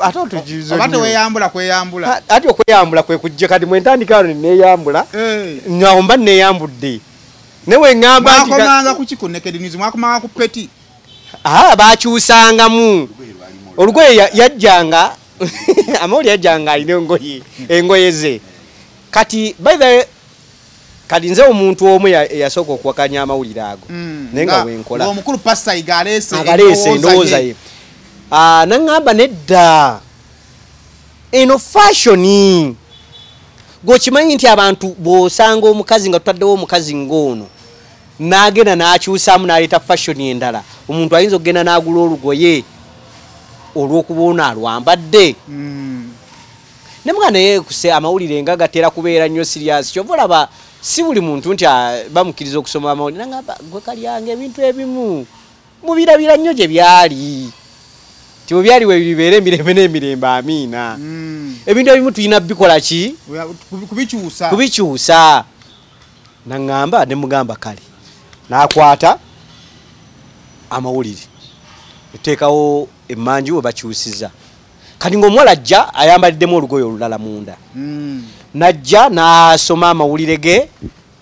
ate otujuzo ate weyambula kweyambula ati okweyambula kwe kujja kati mwentandika wano neeyambula ngawo mba neeyambudde newe ŋŋamba nti mwakomanga ku kiku Naked News mwakomanga ku peti baakyusangamu olugoye yajjanga amawuli yajjanga alina engoye ze kati by the way kati nze omuntu omu yasooka okuwakanya amawulire ago naye nga wenkola omukulu pastor igaleese endowooza ye naŋŋamba nedda eno fashioni gwekimanyi nti abantu bw'osanga omukazi nga tutaddewo omukazi ng'ono n'agenda n'akyusaamu n'aleeta fashioni endala omuntu ayinza okugenda n'agula olugoye olw'okuba ono alwambadde ne mwana naye kuse amawulire nga gatera kubeera nnyo serious kyova olaba si buli muntu nti bamukiriza okusoma amawulire nangamba gwe kalyange ebintu ebimu mubirabira nnyo gye byali ti bwe byali we bibeera emirembe n'emirembe amiina ebintu ebimu tulina bikola ki kubikyusa nangamba ne mugamba kale nakwata amawulire eteekawo emmanju we bakyusiza kati ng'omuwala ajja ayambaliddemu olugoye olulala munda najja n'asoma amawulire ge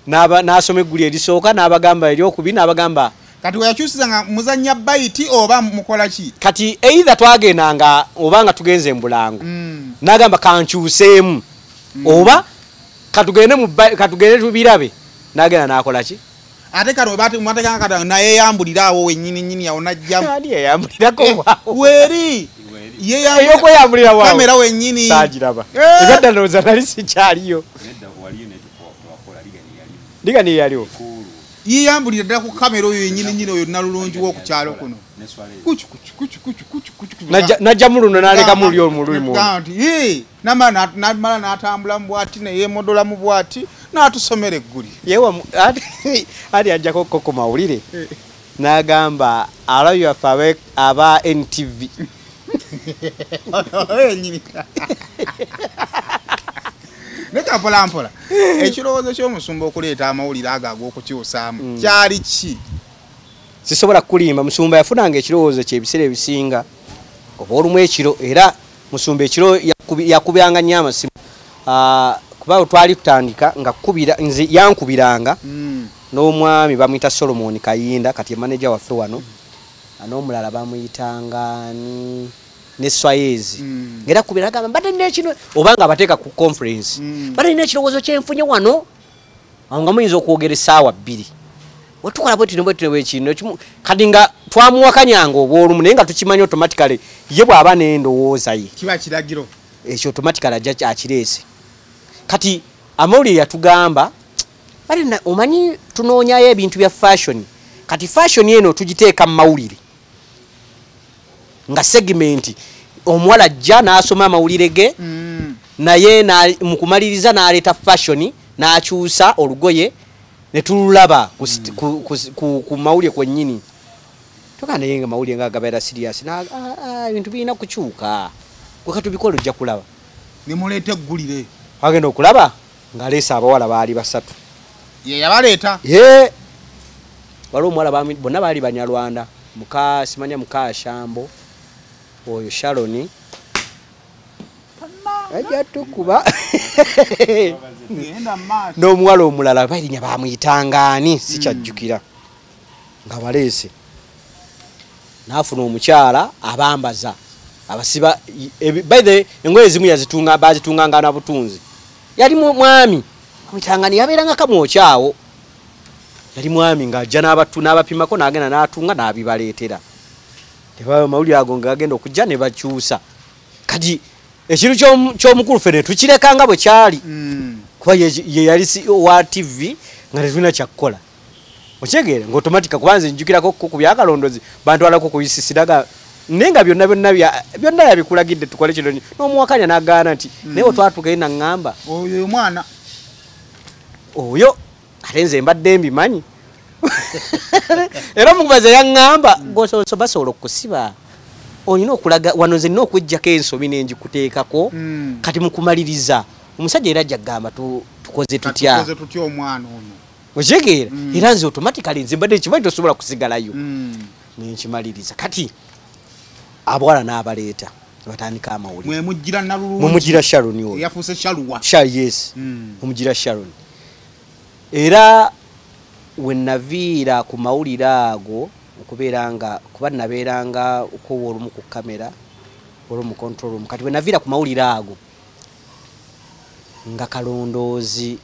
n'asoma eggulu erisooka n'abagamba eryokubiri n'abagamba kati weyakyusiza nga muzannya bayiti oba mukola ki kati either twagendanga oba nga tugenze embulango n'agamba kankyuseemu oba katugende tubirabe n'agenda n'akola ki ate kati mwatekanga kati nayeyambulira awo wennyini nnyini awo najjayeyambulirako weri eyokweyambulira waawo kamera wennyini saagiraba ebadda ndowooza nali sikyaliyo ligani yaliwo yeyambulira ddala ku kamera oyo yennyini nnyini oyo nalulungi w'okukyalo kuno najja mu luno n'aleka mu luli omululimu namala n'atambula mu bwati neyeemodola mu bwati n'atusomera egguli ati ajjako koko mawulire n'agamba alayo yaffe aba NTV neka mpolampola ekirowoozo ky'omusumba okuleeta amawulire ago ag'okukyusaamu kyali ki sisobola kulimba musumba yafunanga ekirowoozo kyebiseera ebisinga oba olumu ekiro era musumba ekiro yakubiranga nnyo amasimu kuba twali tutandika nga nze yankubiranga n'omwami bamuyita Solomon Kayinda kati manager waffe wano n'omulala bamuyitanga ne Swayezi ngera kubiraga mbadde n'ekino oba nga bateeka ku conference mbadde n'ekirowoozo kyenfunye wano nga muyinza okwogera essaawa 2 wetukola bwe kino kati nga twamuwakanyanga obwolumu naye nga tukimanyi automatically ye bw'aba n'endowooza ye kiba kiragiro ekyo automatically ajja akireese kati amawulire yatugamba bali omanyi tunoonyayo ebintu bya fashion kati fashion eno tugiteeka mu mawulire nga segment omuwala ajja n'asoma amawulire ge naye mukumaliriza n'aleeta fashion n'akyusa olugoye ne tululaba ku mawulire kwennyini tokanaye nga mawulire nga gabeera serious ebintu birina kukyuka gwe katubikola ojja kulaba ne muleeta eggulire agenda okulaba ng'aleese abawala baali 3 ye yabaleeta wali omuwala bonna baali Banyarwanda simanya muka Shambo oyo Sharoni ajja tukuba n'omuwala omulala baalinya bamuyitangani sikyajjukira nga baleese n'afuna omukyala abambaza abasiba by the engoye ezimu bazitunganga na butunzi yali mwami omuyitangani yabeeranga kamwokyawo yali mwami ng'ajja n'abapimako n'agenda n'atunga n'abibaleetera mawulire ago ng'agenda okujja ne bakyusa kati ekintu ky'omukulu ffe ne tukirekanga bwe kyali kuba ye yali wa TV nga tetulina kyakkola okyegeera ng'automatika kubanze njukirako ku byakalondozi bantwalako ku isisiraga naye nga byonna yabikulagidde tukole kino n'omuwakanya n'agaana nti naye otwatukayo naŋŋamba oyo omwana oyo ate nze mbadde mbimanyi era omukubaza yaŋŋamba gosonso basobola okusiba olina okulaga wano nze nina okuggyako ensobi nenjikuteekako kati mukumaliriza omusajja era ajja kugamba tukoze tutya omwana ono okyegeera era nze automatically nze mbadde ekimanyi tosobola kusigalayo nenkimaliriza kati abawala n'abaleeta batandika amawulire mumugira Sharon oyo yafuuse Shaluwa yes mumugira Sharon era wenaviira ku mawulire ago okubeeranga kuba nabeeranga okowa olumu ku kamera olumu control room kati wenaviira ku mawulire ago nga kalondoozi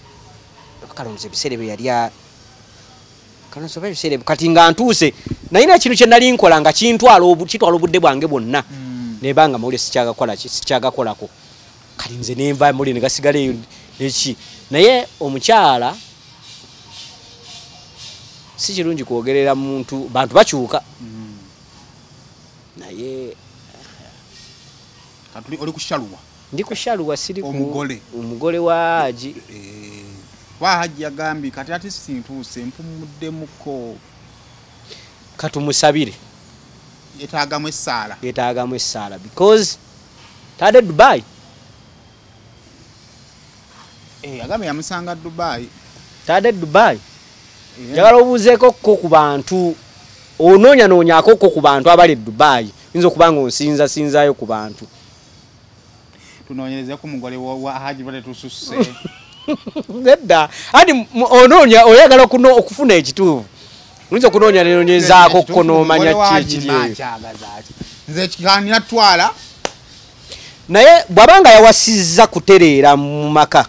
ebiseera bye yali kati nga ntuuse nayina ekintu kye nali nkola nga kitwala obudde bwange bwonna nebanga mawulire sikyagakolako kati nze nenva mawulire ne gasigala eyo eki naye omukyala si kirungi kwogerera muntu bantu bakyuka naye oli ku Shaluwa ndi ku Shaluwa siri omugole wa Haji Hajji yagambye kati ati sintuuse mpumuddemuko katumusabire yetaagamu essaala because tade Dubai agambye yamusanga Dubai tade Dubai njagala obuuzeeko ko ku bantu onoonyaako ko ku bantu abali Dubai yinza okubanga onsinzaayo ku bantu tunoonyereze ku mugole wa Hajji bale tususse nedda adi onoonya oyagala okufuna ekituufu oyinza okunoonyezaako ko noomanya kiri nze kikanira twala naye bw'abanga yawasizza kutereera mu maka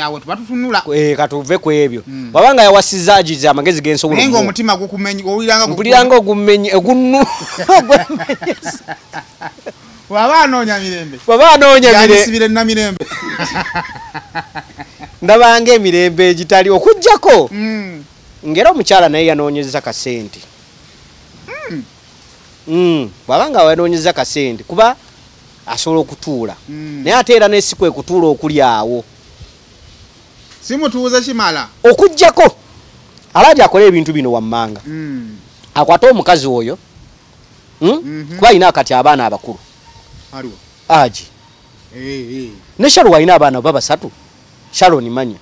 awe tubatutunula katuve ku ebyo bw'abanga yawasizza agize amagezi g'ensobola naye ng'omutima gukumenyi owuliranga ogumenyi ogunu waba anoonya mirembe yandisibire namirembe ndabanga emirembe egitali okujjako ngera omukyala naye yanoonyeza kasente bw'abanga yanoonyeza kasente kuba asobola okutuula naye ate era n'esiku ekutuula okuli awo simutuuze kimala okujjako alaja akola ebintu bino wammanga akwate omukazi oyo kuba alina akati abaana abakulu aji ne Shaluwa alina abaana basatu Shaloni manya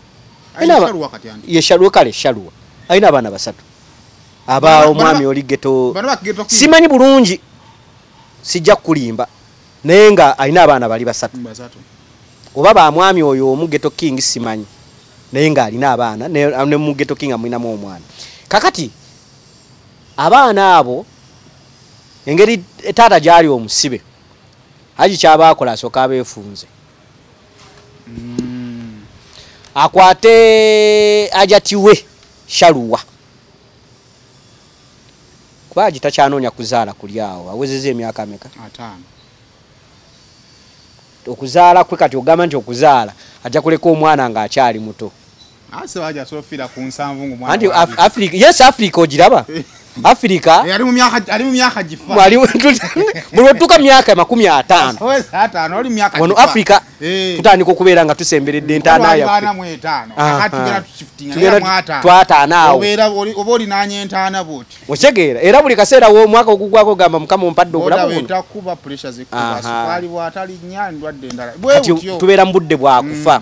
ye Shaluwa kale Shaluwa alina abaana basatu aba omwami oli geto simanyi bulungi sijja kulimba naye nga alina abaana bali basatu oba ba mwami oyo omu geto king simanyi naye nga alina abaana ne mu geto king amwinamu omwana kakati abaana abo engeri taata gyali omusibe Hajji kyabakola asooka abeefunze akwate ajatiwe Shaluwa kuba Hajji takyanoonya kuzaala kuli awo awezeza emyaka meka 5 okuzaala kwe kati ogamba nti okuzaala ajja kuleka omwana ng'akyali muto ase waja sofira ku nsanvu ng'omwana anti Africa yes Africa ogiraba Africa ali mu myaka gifa mwali mulotuka myaka 50 oli myaka wano Africa tutandika okubeera nga tusemberedde entaana ya bana mu 5 akati gera tushiftinga mwata twataana oba oli nanye entaana boti ochegeera era buli kaseera wo mwaka ogugwako gamba mukama ompadde obulabu buno takuba pressure zikuba sukali bwatali nyandwadde ndala tubeera mu budde bwakufa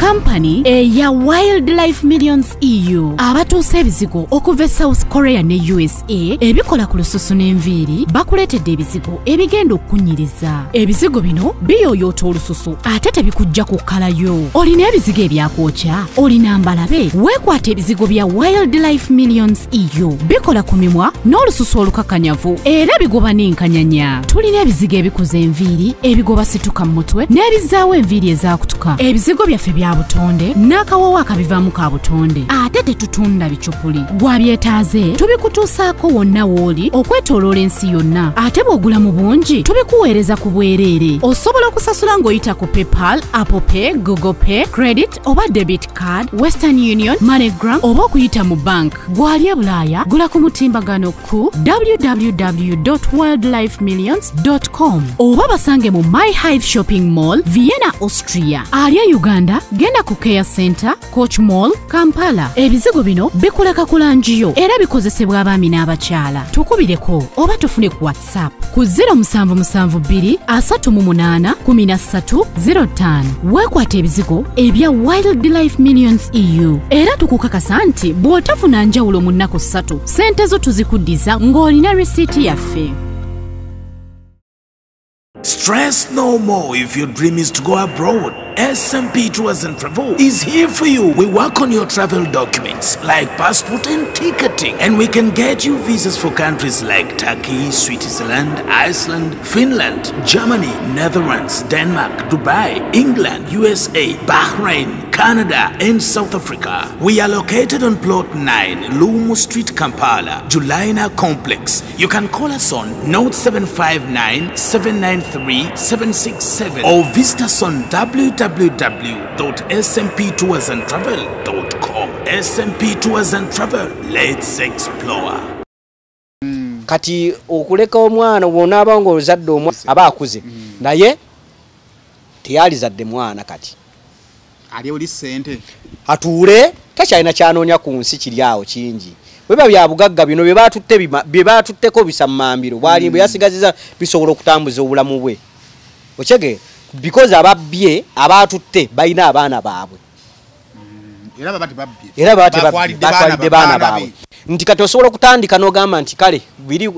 Company eya Wildlife Millions EU abatuuse ebizigo okuva South Korea ne USA ebikola ku lususu n'enviiri bakuleetedde ebizigo ebigenda okunyiriza. Ebizigo bino biyoyoota olususu ate tebikujja kukkalayo. Olina ebizigo ebyakwokya, olina mbalabe, weekwata ebizigo bya Wildlife Millions EU bikola ku mimwa n'olususu olukakanyavu era bigoba n'enkanyanya. Tulina ebizigo ebikuza enviiri, ebigoba situka mu mutwe n'ebizaawo enviiri ezaakutuka. Ebizigo byaffe bya butonde n'akawawa akabivaamu ka butonde ate tetutunda bicupuli gwabyetaaze tubikutuusaako wonna wooli okwetooloola ensi yonna ate bw'ogula mu bungi tubikuweereza ku bwereere osobola okusasula ng'oyita ku PayPal, Apple Pay, Google Pay, Credit oba Debit Card, Western Union, MoneyGram oba okuyita mu bank. Gwali e Bulaaya gula ku mutimbagano ku www.wildlifemillions.com oba basange mu My Hive Shopping Mall, Vienna, Austria. Ali e Uganda genda ku Care Center, Coach Mall, Kampala. Ebizigo bino bikuleka kulanjiyo era bikozesebwa abaami n'abakyala. Tukubireko oba tufune ku WhatsApp ku 0772 38 1305. Weekwata ebizigo ebya Wildlife Millions EU era tukukakasa nti bw'otafuna njawulo mu nnaku 3 sente zo tuzikuddiza ng'olina risiiti yaffe. Stress no more if your dream is to go abroad. SMP Tours and Travel is here for you. We work on your travel documents like passport and ticketing, and we can get you visas for countries like Turkey, Switzerland, Iceland, Finland, Germany, Netherlands, Denmark, Dubai, England, USA, Bahrain, Canada, and South Africa. We are located on plot 9, Lumu Street, Kampala, Julaina Complex. You can call us on 0759 793 767 or visit us on www.smptoursandtravel.com. SMP Tours and Travel, let's explore. Kati okuleka omwana wona ngo ozadde omwana aba akuze naye teyali zadde mwana kati ali oli sente atuule takyalina kyanoonya ku nsi kiri awo kingi bweba bya bugagga bino bye batutteko bisammambiro bwali bwe yasigaziza bisobola okutambuza obulamu bwe okege because ababbye abatutte balina abaana baabwe era batwalidde baana baabwe nti kati osobola okutandika n'ogamba nti kale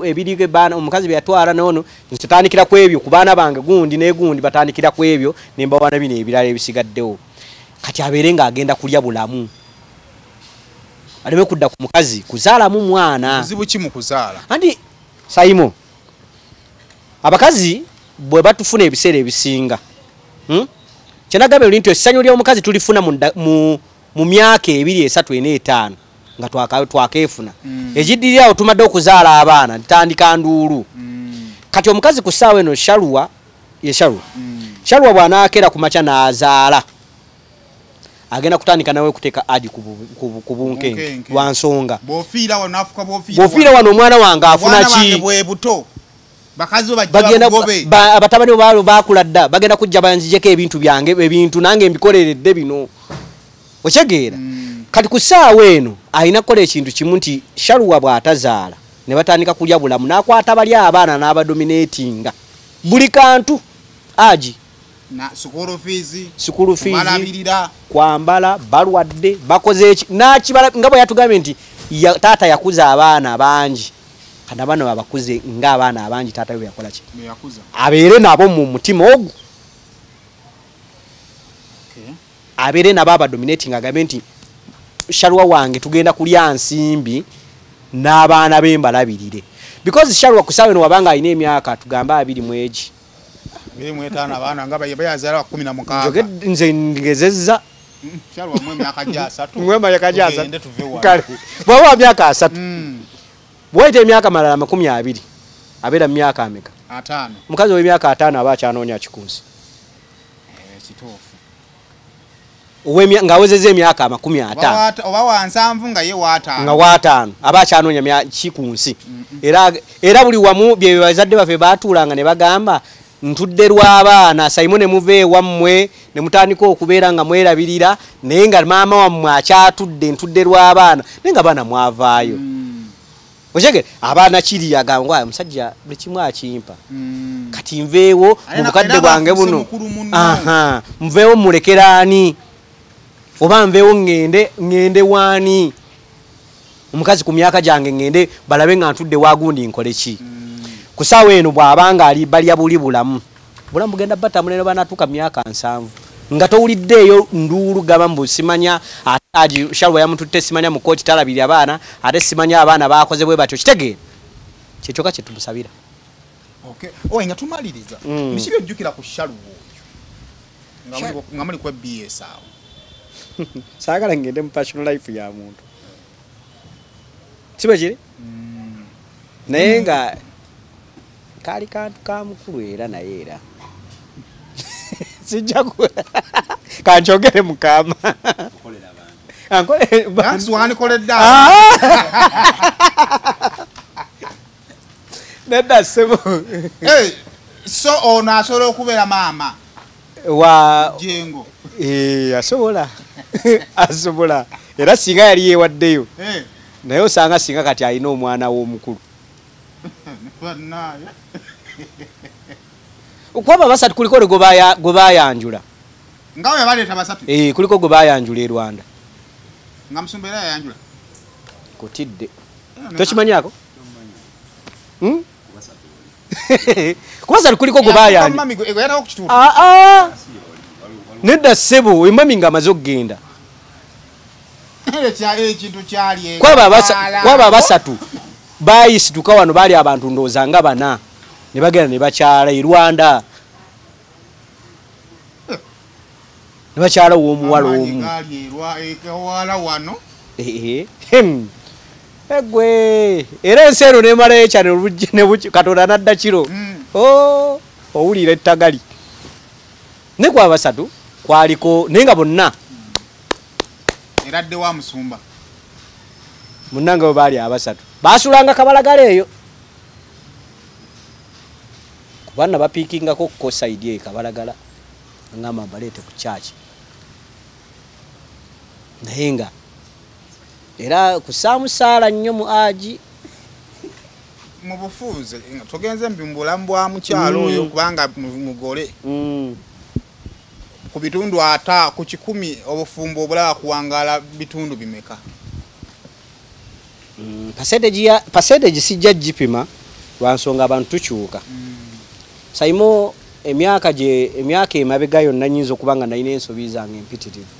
ebiri baana omukazi bye yatwala noono ntutandikira ku ebyo ku baana bange gundi n'egundi batandikira ku ebyo nembawana bino ebirala ebisigaddewo kati abeere ng'agenda kulya bulamu aleme kudda ku mukazi kuzaalamu mwana kizibu ki mu kuzaala anti sayimo abakazi bwe batufuna ebiseera ebisinga kyenagambye oli nti essanyu ly'omukazi tulifuna mu myaka 2, 3, 4, 5 nga twakeefuna ekiddirira awo tumadde okuzaala abaana ntandika nduulu kati omukazi ku ssaawa eno shaluwa bw'anaakera ku makya n'azaala agenda kutandika nawe kuteeka adi ku bunkenge lwa nsonga bw'ofiira wano omwana wange afuna ki abatabani baalo baakula dda bagenda kujja banzijeko ebintu nange mbikoleredde bino okyegeera kati ku ssaawa eno alina kukola ekintu kimu nti shaluwa bw'atazaala ne batandika kulya bulamu n'akwata bali abaana n'abadominatinga buli kantu agi sukulu fiizi kwambala balwadde bakoze eki nakibala nga bwe yatugambye nti taata yakuza abaana bangi kana bano babakuze ng'abaana abangi taata we yakola ki abeere nabo mu mutima ogwo abeere nabo abadominating agambe nti shaluwa wange tugenda kulya nsimbi n'abaana be mbalabirire because shaluwa ku ssaawa eno wabanga alina emyaka tugamba 2 mu egi 25 abaana nga bayazaala 16 nze ngezezza shaluwa mwe myaka ja 3 mwe myaka ja 3 kale bwa myaka 3 bwaite emyaka malala 20 abeera myaka ameka 5 mukazi w'emyaka 5 aba akyanoonya kikunsi kituufu ng'awezezza emyaka 50 oba wa 7 nga ye nga wa 5 aba akyanoonya kikunsi era buli wamu bye bazadde baffe baatuulanga ne bagamba ntudde lw'abaana sayimo ne muva ewammwe ne mutandika okubeera nga mwerabirira naye nga maama wammwe akyatudde ntudde lw'abaana naye nga baana mwavaayo okyegere abaana kiri agamba omusajja buli kimu akimpa kati nveewo mu bukadde bwange buno nveewo mulekeraani oba nveewo ngende waani omukazi ku myaka gyange ngende balabe nga ntudde wagundi nkole ki ku ssaawa eno bw'abanga ali balya buli bulamu bugenda batamuleno banatuuka myaka 7 nga towuliddeeyo nduulu gamba mbu simanya ati shaluwa yamututte simanya mu kooti talabirira abaana ate simanya abaana baakoze bwe batyo kitegeera kyekyoka kye tumusabira nga tumaliriza biki byojjukira ku shaluwa oyo nga muli ku BS awo saagala ngende mu personal life ya muntu kiba kiri naye nga kaali kantu ka mukulu era naye era sijja kankyogere mukama nedda ssebo so ono asobola okubeera maama wa jengo asobola era singa yali yeewaddeyo naye osanga singa kati alina omwana w'omukulu kwaba basatu kuliko gwe bayanjula nga we baleeta basatu kuliko gwe bayanjula e Rwanda nga Musumba era yayanjula kutidde tokimanyako kubasatu kuliko gwe bayanjula nedda ssebo emami nga amaze okugenda kwaba abasatu bayisituka wano baali abantu ndowooza nga 4 ne bagenda ne bakyala e Rwanda ne bakyala w'omuwala omu egwe era ensi eno nemalayo ekyane oluggi Katonda nadda kiro owulira ettagali ne kwaba basatu kwaliko naye nga bonna eradde wa Musumba munnanga bwe baali abasatu baasulanga kabalagala eyo kubanna bapiikingako ko saidi eyo kabalagala ngamba baleete ku kyaki nayenga era kusaamusaala nnyo mu aji mu bufuuze togenze mbimbulamu bwa mukyalo oyo kubanga mugole ku bitundu ata ku 10 obufumbo obulaba kuwangala bitundu bimeka percentage sijja gipima lwansonga abantu tukyuka Saimo emyaka emabega yonna nyinza okubanga nalina ensobi zange empitirivu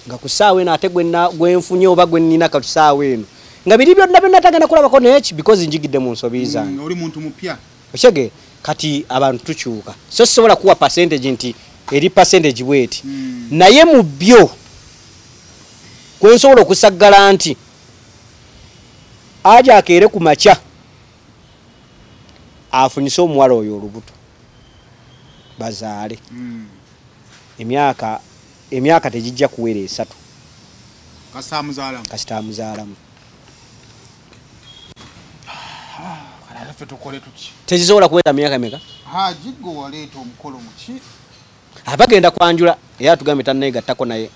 nga kusaawe eno ate gwenfunye oba gwenina katusaawe eno nga biri byonna tagenda kulabako neki because njigidde mu nsobi zange oli muntu mupya okyege kati abantu tukyuka so sobola kuwa percentage nti eri percentage bweti naye mu byo kwensobola okusaggala nti aja akeere ku makya afunise omuwala oyo olubuto bazaale emyaka tegijja kuwera 3 kasitamuzaalamu tezisobola kuwera myaka meka jiggo waleeta omukolo muki abagenda kwanjula era tugambe tanneegattako naye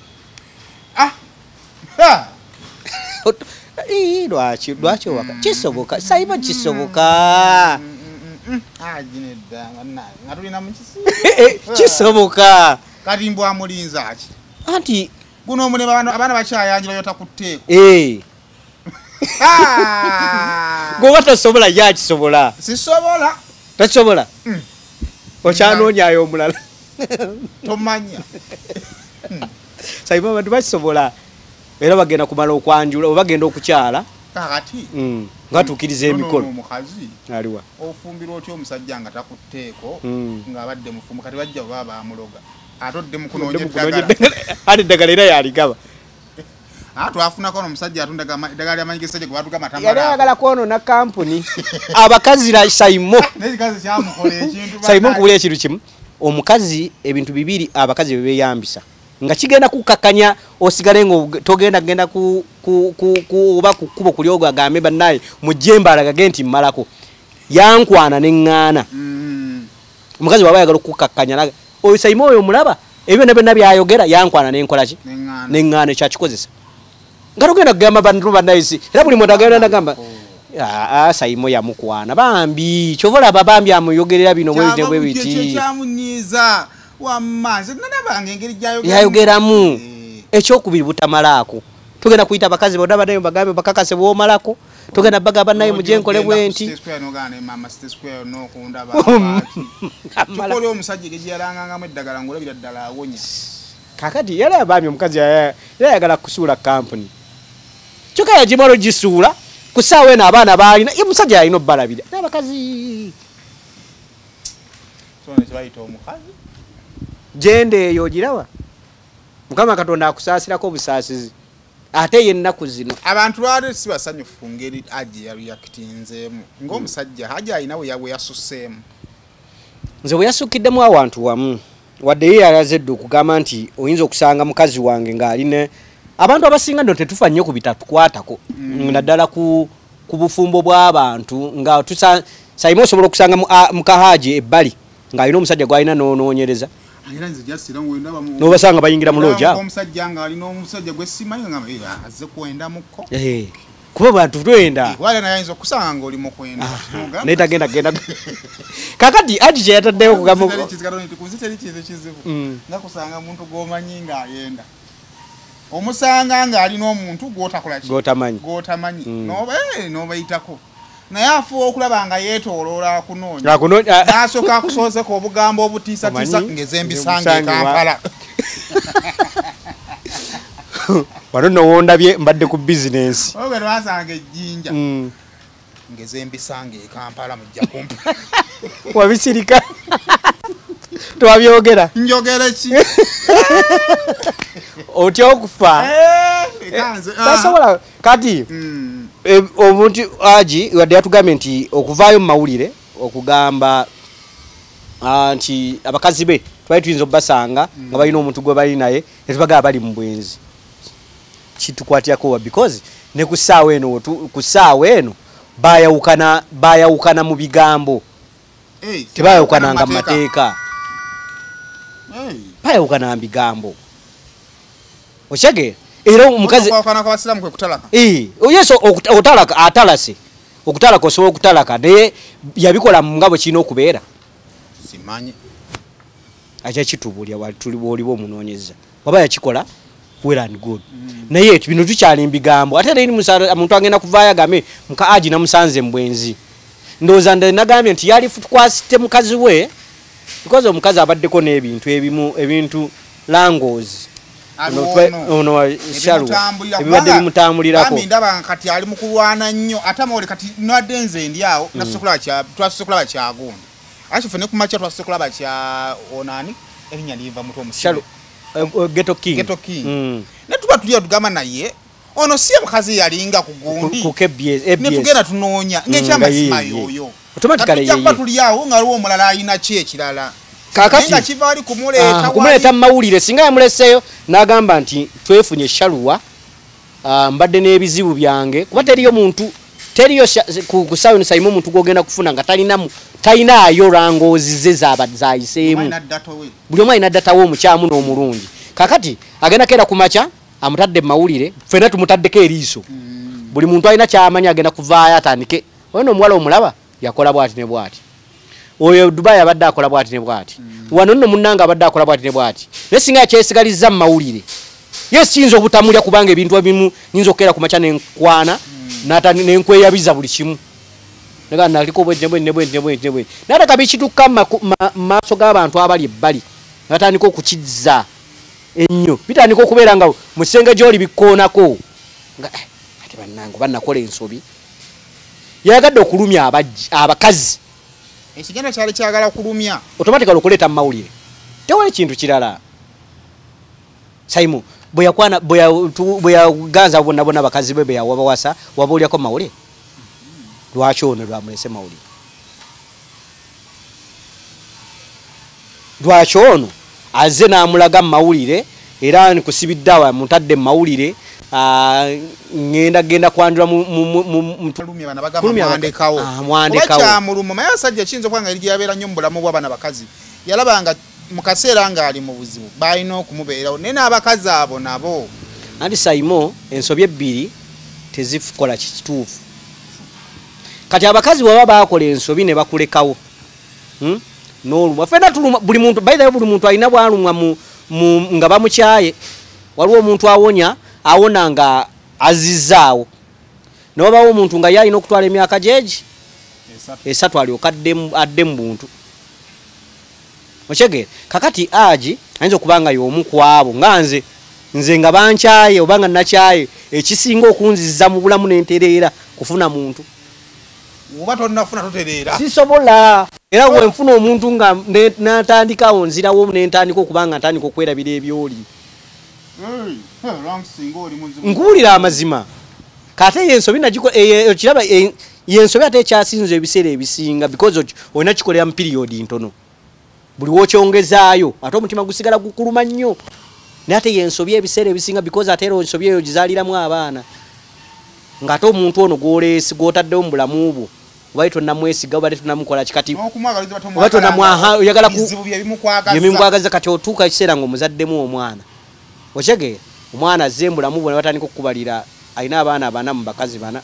lwaki owaka kisoboka Saimo kisoboka kisoboka kati mbwa mulinza ki anti guno mune abaana bakyayanjira yota kutteeko gwe tasobola yakisobola sisobola takisobola okyanoonyayo omulala tomanya Saimo abantu bakisobola era bagenda kumala okwanjula oba bagenda okukyala kakati nga tukiriza emikolo omukazi aliwa ofumbira otyo omusajja nga takutteeko ng'abadde mufumbo kati bajja baba bamuloga atodde mu kunoonya eddagala ate eddagala era yaligaba twafunako n'omusajja atunda eddagala lyamanyigisajja gwe batuga matambala yali ayagala kwonoona kampuni abakazi la Saimo n'ekikazi kyamukola ekintu Saimo nkubula ekintu kimu omukazi ebintu bibiri abakazi bye beeyambisa nga kigenda kukakanya osigale ngo togenda genda oba ku kkubo kuli ogo agambe bannaye mujjembala gage nti mmalako yankwana n'eŋŋaana omukazi waba ayagala okukakanya oyo Saimo oyo mulaba ebyo nebyo byayogera yankwana n'enkola ki n'eŋŋaana ekyakikozesa nga togenda kugamba bantu bannaye si era buli muntu agenda nagamba Saimo yamukwana bambi kyovola ababambi amuyogerera bino bwe biti kyamunyiiza wamaze nanabange engeri yayogeramu ekyokubiri butamalaako tugenda kuyita abakazi bonna banayo bagambe bakakase bwomalako tugenda bagamba naye muje nkole bwenti kakati yali abambi omukazi yayagala kusuula kampuni kyokka yagimala ogisuula ku ssaawa eno abaana baalina omusajja yalina obbalabira n'abakazi jende eyo ogirawa mukama katonda akusaasirako obusaasizi ate yennaku zino abantu lwali si basanyufu ngeri aji yareactinzeemu ng'omusajja haja alina we yasuseemu nze bwe yasukiddemu awantu wamu wadde ye yalazedde okugamba nti oyinza okusanga mukazi wange ng'aline abantu abasinga nno tetufa nnyo ku bitatukwatako naddala ku bufumbo bw'abantu nga Saimo osobola okusanga mukahaji ebbali ng'alina omusajja gw'alina n'onoonyereza nobasanga bayingira muloja omusajja nga alina omusajja gwe simanyi nga azze kwenda mukko kuba bantu twenda wale nayinza okusanga nga oli mu kwenda neta genda kakati aji kye yataddeyo okugamba kunziteri kintu kizibu nga kusanga muntu gw'omanyi ng'ayenda omusanga ng'alina omuntu gw'otamanyi n'obayitako naye afuwa okulaba nga yeetooloola kunoonya n'asooka akusoozeko obugambo obutiisatiisa ng'ezembisanga e Kampala wano nno wondabye mbadde ku bizinensi oge lwasanga ejjinja ng'ezembisanga e Kampala mujja kumpi wabisirika twabyogera njogera ki otya okufa tasobola kati omuntu aji wadde yatugambye nti okuvaayo mu mawulire okugamba nti abakazi be twali tuyinza obbasanga nga balina omuntu gwe bali naye netubagaba bali mu bwenzi kitukwatirako because ne ku ssaawa eno bayawukana mu bigambo tebayawukananga mu mateeka bayawukana mu bigambo okyege era omukazi kwa basilamu kwe kutalaka yeso okutalaka atalase okutalaka osobola okutalaka naye yabikola mu ngabo kino okubeera simanyi acha kitubulya wali bolibo omunoonyeza waba yakikola well and good naye bino tukyali mbigambo ate nini omuntu agenda kuvaayo game muka aji namusanze mbwenzi ndowooza nagambye nti yali tukwasite mukazi we because omukazi abaddeko n'ebintu ebintu langozi ebibadde bimutambulirako ndaba kati ali mu kulwana nnyo ate amawole kati nwaddenze ndiawo twasokula bakyagundi akife ne kumacha twasokula bakya onani erinya liva muto omusalo Ghetto King ne tuba tuliya tugamba naye ono siye mukazi yalinga ku gundi ne tugenda tunoonya ng'ekyamazima yoyo automatically yeye tuliyawo ngaliwo omulala alina ki ekirala kakati kiva ali kumuleeta mawulire singa yamuleseeyo n'agamba nti twefunye shaluwa mbadde n'ebizibu byange kuba teriyo muntu teriyo ku Sayoni Saimu omuntu gwogenda kufuna nga talinaayo rangozi ze zayiseemu buli omu alina data we omukyamu n'omulungi kakati agenda keera ku makya amutadde mawulire ffenna tumutaddeko eriiso buli muntu alina kyamanya agenda kuvaayo atandike oyo n'omuwala omulaba yakola bwati ne bwati oyo Dubai abadde akola bwati ne bwati wano nno munnanga abadde akola bwati ne bwati naye singa yakyesigalizza mu mawulire ye siyinza obutamulya kubanga ebintu ebimu nyinza okukeera ku makya nenkwana nenkweyabiza buli kimu naga naliko bwe nate kabikitukka maaso g'abantu abali ebbali natandika okukizza ennyo bitandika okubeera nga mu kisenge gy'oli bikkoonako nga ate bannange bannakola ensobi yayagadde okulumya abakazi ekigenda kyali kyagala kulumya automatically okuleeta mu mawulire tewali kintu kirala Saimu bwe yaganza bonna abakazi be beyawabawasa waba olyako mawulire lwaki ono lwamulese mawulire lwaki ono aze n'amulaga mu mawulire era nkusibiddeawo mutadde mu mawulire ngenda kwandura mwandekawo maye asajja kiyinza okuba nga eri gyabeera nnyo mu bulamu bw'abana bakazi yalabanga mu kaseera ng'ali mu buzibu balina okumubeerawo naye n'abakazi abo nabo anti Saimo ensobi ebbiri tezikola kituufu kati abakazi bwaba bakola ensobi ne bakulekawo n'olumwa ffenna tulumwa buli muntu bayidayo buli muntu alina bwalumwa nga bamukyaye waliwo omuntu awona nga azizzaawo newabawo omuntu nga yalina okutwala emyaka gyegi esatu alyoka adde mu buntu okyegera kakati aji ayinza okuba nga y'omu ku abo nga nze nga bankyaye oba nga nakyaye ekisinga okunziza mu bulamu n'entereera kufuna muntu oba tonnafuna totereera sisobola era wenfuna omuntu nga natandikawo nzirawo nentandika okuba nga ntandika okwerabira ebyoli nkuwulira amazima kate yensobi kiraba yensobi ate ekyasinza ebiseera ebisinga because olina kikolera mu periodi ntono buli wokyongezaayo ate omutima gusigala gukuluma nnyo naye ate yensobi ebiseera ebisinga because ate era ensobi eyo gizaaliramu abaana ng'ate omuntu ono gw'oleesi gw'otaddewo mu bulamu bwo oba tonnamwesiga oba tonnamukola kikati oba tonnamoyagala byebimukwagaza kati otuuka ekiseera ng'omuzaddemu omwana okyegera omwana azze mu bulamu bwo ne batandika okukubalira alina abaana 4 mu bakazi 4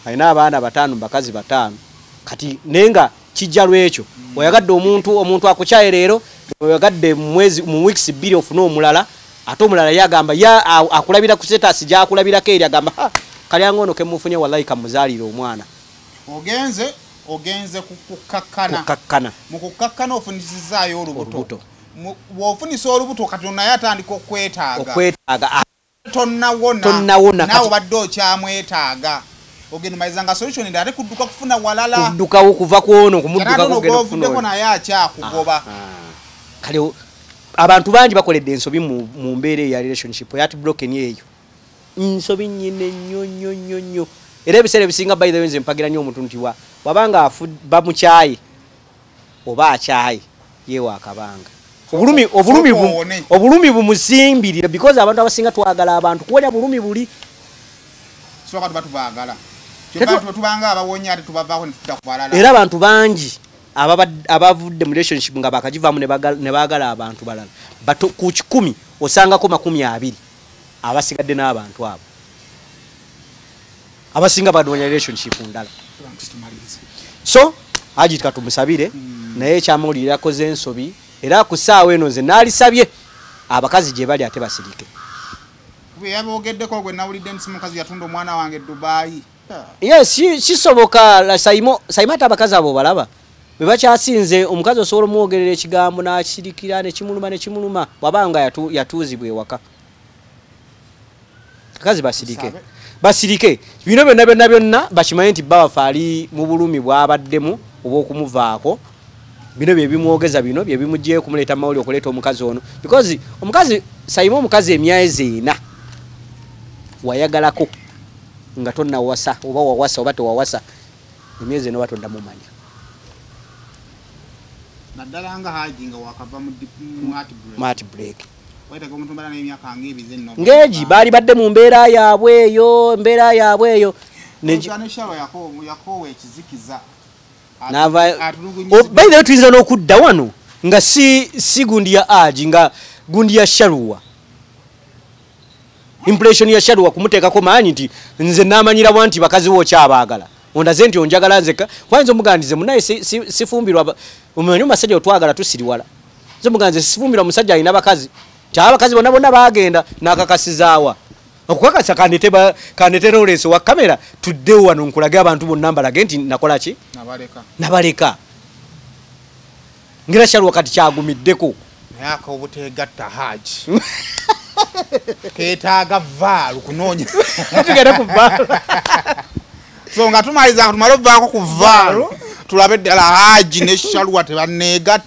alina abaana 5 mu bakazi 5 kati naye nga kijja lwekyo oyagadde omuntu akukyaye leero oyagadde mu weeks 2 ofune omulala ate omulala yagamba akulabira ku status gyakulabirako eri agamba kali angono kemufunye wallahi kamuzaalira omwana ogenze kukakkana mu kukakkana ofunisizaayo olubuto bw'ofunisa olubuto kati naye atandika okwetaaga tonnawona nawe obadde okyamwetaaga ogenda mayiza nga solution ndi ate kudduka kufuna walala kuddukawo kuva ku ono kumuddukakovuddeko naye akyakugoba kale abantu bangi bakoledde ensobi mu mbeera eya relationship yati broken eyo nsobi nnyine nnyo era ebiseera ebisinga by the way nze mpagira nnyo omuntu nti wabanga bamukyaye oba akyaye yeewa akabanga obulumi bumusimbirira because abantu abasinga twagala abantu kuwonya bulumi buli soka tubaagala tubanga abawonya ate tubavaako ne tudda ku balala era abantu bangi abavudde mu relationship nga bakagivaamu ne baagala abantu balala ku 10 osangako 20 abasigadde n'abantu abo abasinga badoonya relationship ndala. So Haji katumusabire naye kyamulira koze ensobi era ku ssaawa eno nze naalisabye abakazi gye bali ate basirike. Yabogeddeko gwe nawulidde nti mukazi yatunda omwana wange Dubai. Yes, kisoboka la Saimo ate abakazi abo balaba. Bwe bakyasinze omukazi osobola omwogerera ekigambo n'akisirikira ne kimuluma wabanga yatuuzibwa ewaka. Akazi basirike. Bino byonna bakimanyi nti bawafa ali mu bulumi bwabaddemu oba okumuvaako. Bino bye bimwogeza bino bye bimujje kumuleeta mawuli okuleeta omukazi ono. Because omukazi Saimo omukazi emyezi 4 wayagalako nga tonna wasa oba wawasa oba tewawasa emyezi 4 batonda mumanya. Naddala nga Haji nga wakava mu mat break. Waita ko mutumbala n'emyaka ngebize nno. Ngeji bali badde mu mbeera yaabwe eyo ne shawa yakowe ekizikiza. By the way tuyinza n'okudda wano nga si gundi ya Haji nga gundi ya Shaluwa. Impression ya Shaluwa kumuteekako maanyi nti nze namanyira bwanti bakazi wo kyabaagala. Ondaze nti onjagala nzeka. Kwanza omugandize munaye sifumbirwa omumanyi omusajja otwagala tusiriwala. Nze mugandize sifumbirwa musajja alina bakazi. Kyabakazi bonna bagenda nakakasizaawa. Okukakasa kandete Lawrence wa kamera tudde wano nkulage abantu bonna mbalage nti nakola ki? Nabaleka. Ngira Shaluwa kati kyagumiddeko. Naye obutegatta Haji. Ketaaga vaalu kunoonya. Tugenda ku vaalu. So nga tumaliza tumalo vaako ku vaalu tulabe ddala Haji ne Shaluwa tebaneegatta.